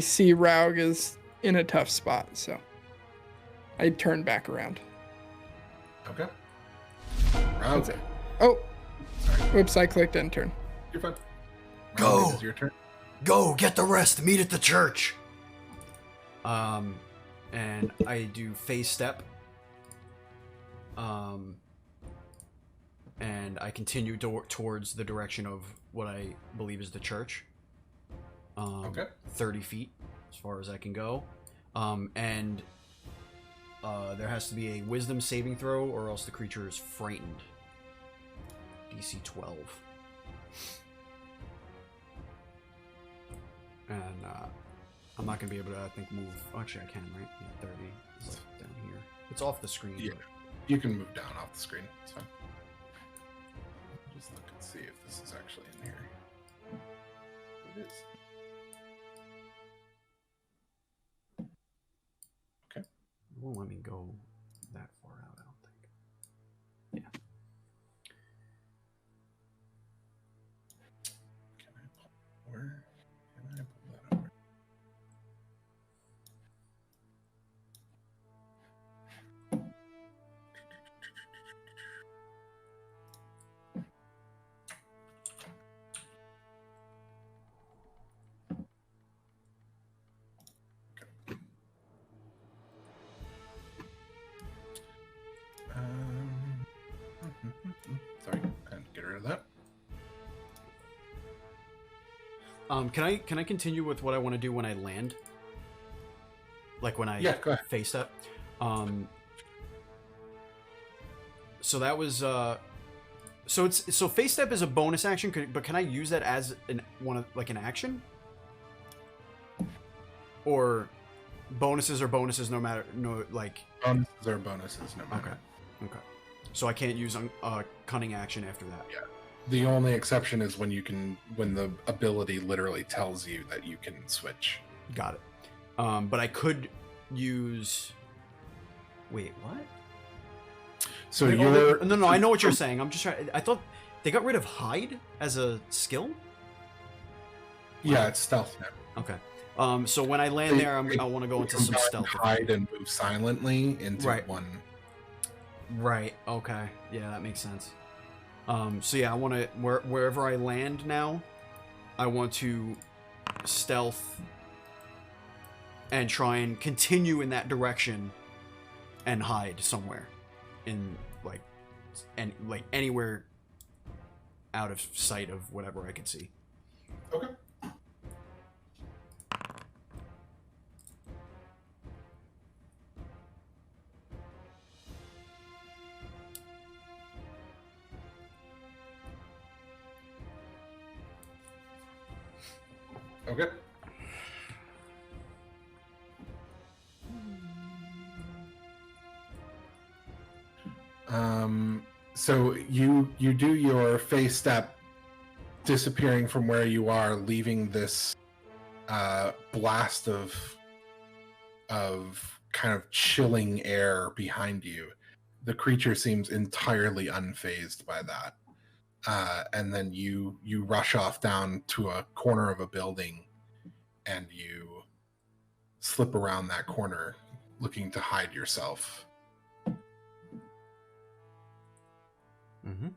see Raug is in a tough spot, so I turn back around. Okay. Round. Oh, whoops! I clicked end turn. You're fine. Go. Round, It's your turn. Go get the rest. Meet at the church. And I do phase step. And I continue towards the direction of what I believe is the church. Okay. 30 feet, as far as I can go. And there has to be a wisdom saving throw, or else the creature is frightened. DC 12. And I'm not gonna be able to, I think, move. Actually, I can, right? Yeah, 30 is like down here. It's off the screen. Yeah. but- You can move down off the screen. It's fine. Just look and see if this is actually in here. It is. Okay. It won't let me go that far out, I don't think. Yeah. Can I continue with what I want to do when I land? Like when I go ahead. face step. So that was so face step is a bonus action, but can I use that as an action? Or bonuses are bonuses no matter bonuses are bonuses no matter. Okay. So I can't use cunning action after that. Yeah. The only exception is when the ability literally tells you that you can switch. Got it. But I could use. Wait, what? So Wait, you're no. I know what you're saying. I'm just trying. I thought they got rid of hide as a skill. Yeah, it's stealth now. Okay. So when I land there, I want to go into some stealth. Hide and move silently into one. Right. Okay. Yeah, that makes sense. So yeah, I want to wherever I land now, I want to stealth and try and continue in that direction and hide somewhere in anywhere out of sight of whatever I can see. Okay. Okay. So you do your face step, disappearing from where you are, leaving this blast of kind of chilling air behind you. The creature seems entirely unfazed by that. And then you rush off down to a corner of a building, and you slip around that corner, looking to hide yourself. Mm-hmm.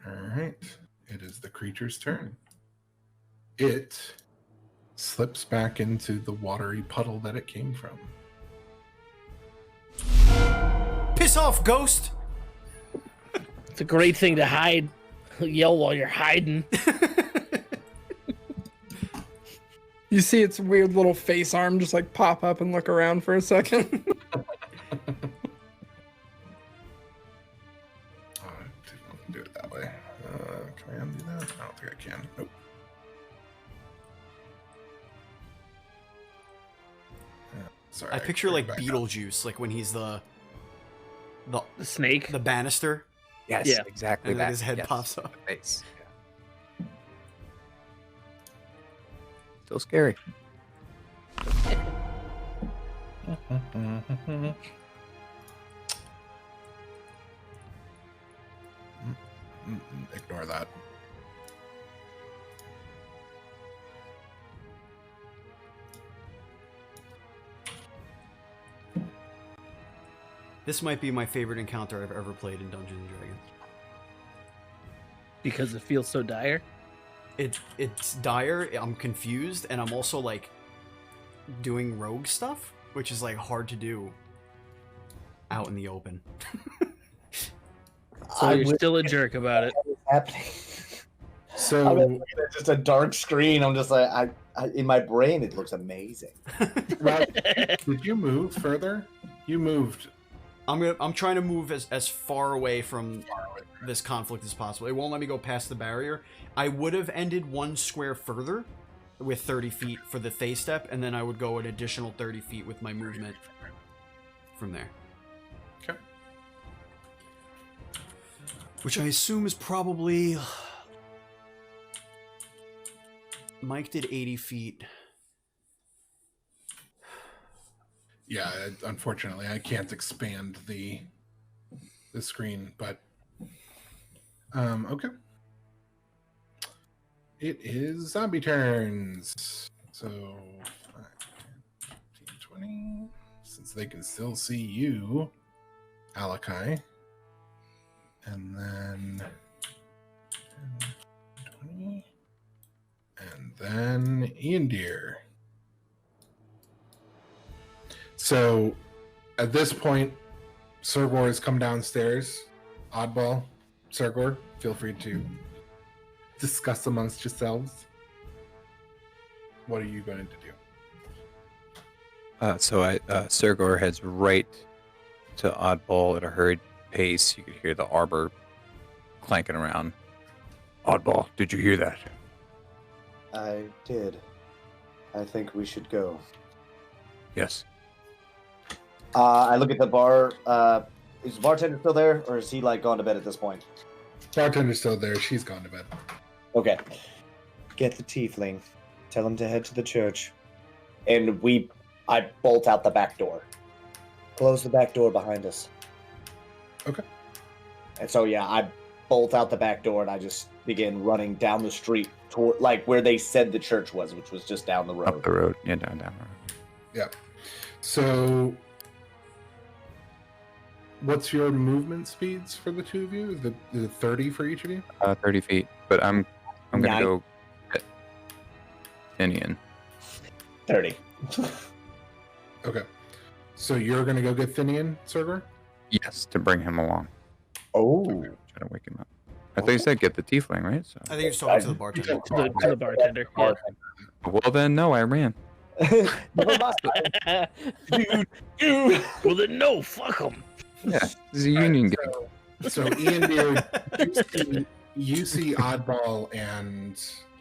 All right. It is the creature's turn. It slips back into the watery puddle that it came from. Piss off, ghost! It's a great thing to hide. Yell while you're hiding. You see its weird little face arm just like pop up and look around for a second. I didn't want to do it that way. Can I undo that? I don't think I can. Nope. Sorry. I picture like back up. Beetlejuice, like when he's the snake. the banister, Yes, Yeah. exactly. and then that. his head Yes. pops up. Face. Yeah. Still scary. Ignore that. This might be my favorite encounter I've ever played in Dungeons and Dragons. Because it feels so dire. It's dire. I'm confused, and I'm also like doing rogue stuff, which is like hard to do out in the open. So you're still a jerk about it. What's happening? So I'm looking at just a dark screen. I'm just like, I in my brain, it looks amazing. Rob, did you move further? You moved. I'm trying to move as far away from this conflict as possible. It won't let me go past the barrier. I would have ended one square further with 30 feet for the face step, and then I would go an additional 30 feet with my movement from there. Okay. Which I assume is probably... Mike did 80 feet. Yeah, unfortunately, I can't expand the screen, but okay. It is zombie turns. So 5, 10, 15, 20. Since they can still see you, Alakai. And then 10, 20. And then Ian Deer. So at this point, Sergor has come downstairs. Oddball, Sergor, feel free to discuss amongst yourselves. What are you going to do? Sergor heads right to Oddball at a hurried pace. You could hear the arbor clanking around. Oddball, did you hear that? I did. I think we should go. Yes. I look at the bar. Is the bartender still there, or is he like gone to bed at this point? Bartender's still there. She's gone to bed. Okay. Get the tiefling. Tell him to head to the church. And I bolt out the back door. Close the back door behind us. Okay. And so, yeah, I bolt out the back door and I just begin running down the street toward, like, where they said the church was, which was just down the road. Up the road. Yeah, down the road. Yeah. So, what's your movement speeds for the two of you? Is it 30 for each of you? 30 feet. But I'm gonna Nine. go get Tinian. 30. Okay. So you're gonna go get Thinian, Sergor? Yes, to bring him along. Oh. Try to wake him up. I thought you said get the tiefling, right? So. I think you're talking to the bartender. To the bartender. Yeah. Well then, no, I ran. Never mind. Dude. Well then, no, fuck them. Yeah, this is a union game. So Ian Beard, you see Oddball and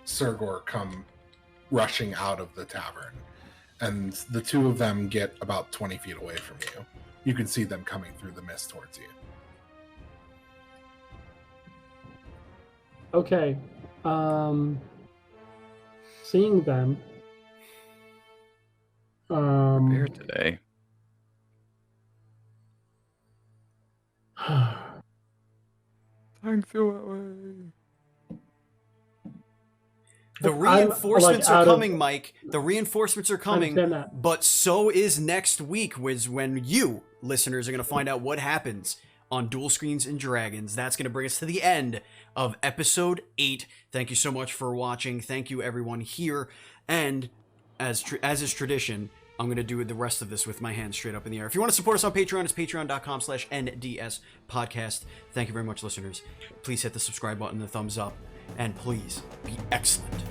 Sergor come rushing out of the tavern. And the two of them get about 20 feet away from you. You can see them coming through the mist towards you. Okay. Seeing them. Here today. Thanks away. The I'm, reinforcements like, are out of- coming, Mike. The reinforcements are I coming. understand that. But so is next week, when you, listeners, are going to find out what happens on Duel Screens and Dragons. That's going to bring us to the end of episode 8. Thank you so much for watching. Thank you, everyone here. And as is tradition, I'm going to do the rest of this with my hands straight up in the air. If you want to support us on Patreon, it's patreon.com/NDS podcast. Thank you very much, listeners. Please hit the subscribe button, the thumbs up, and please be excellent.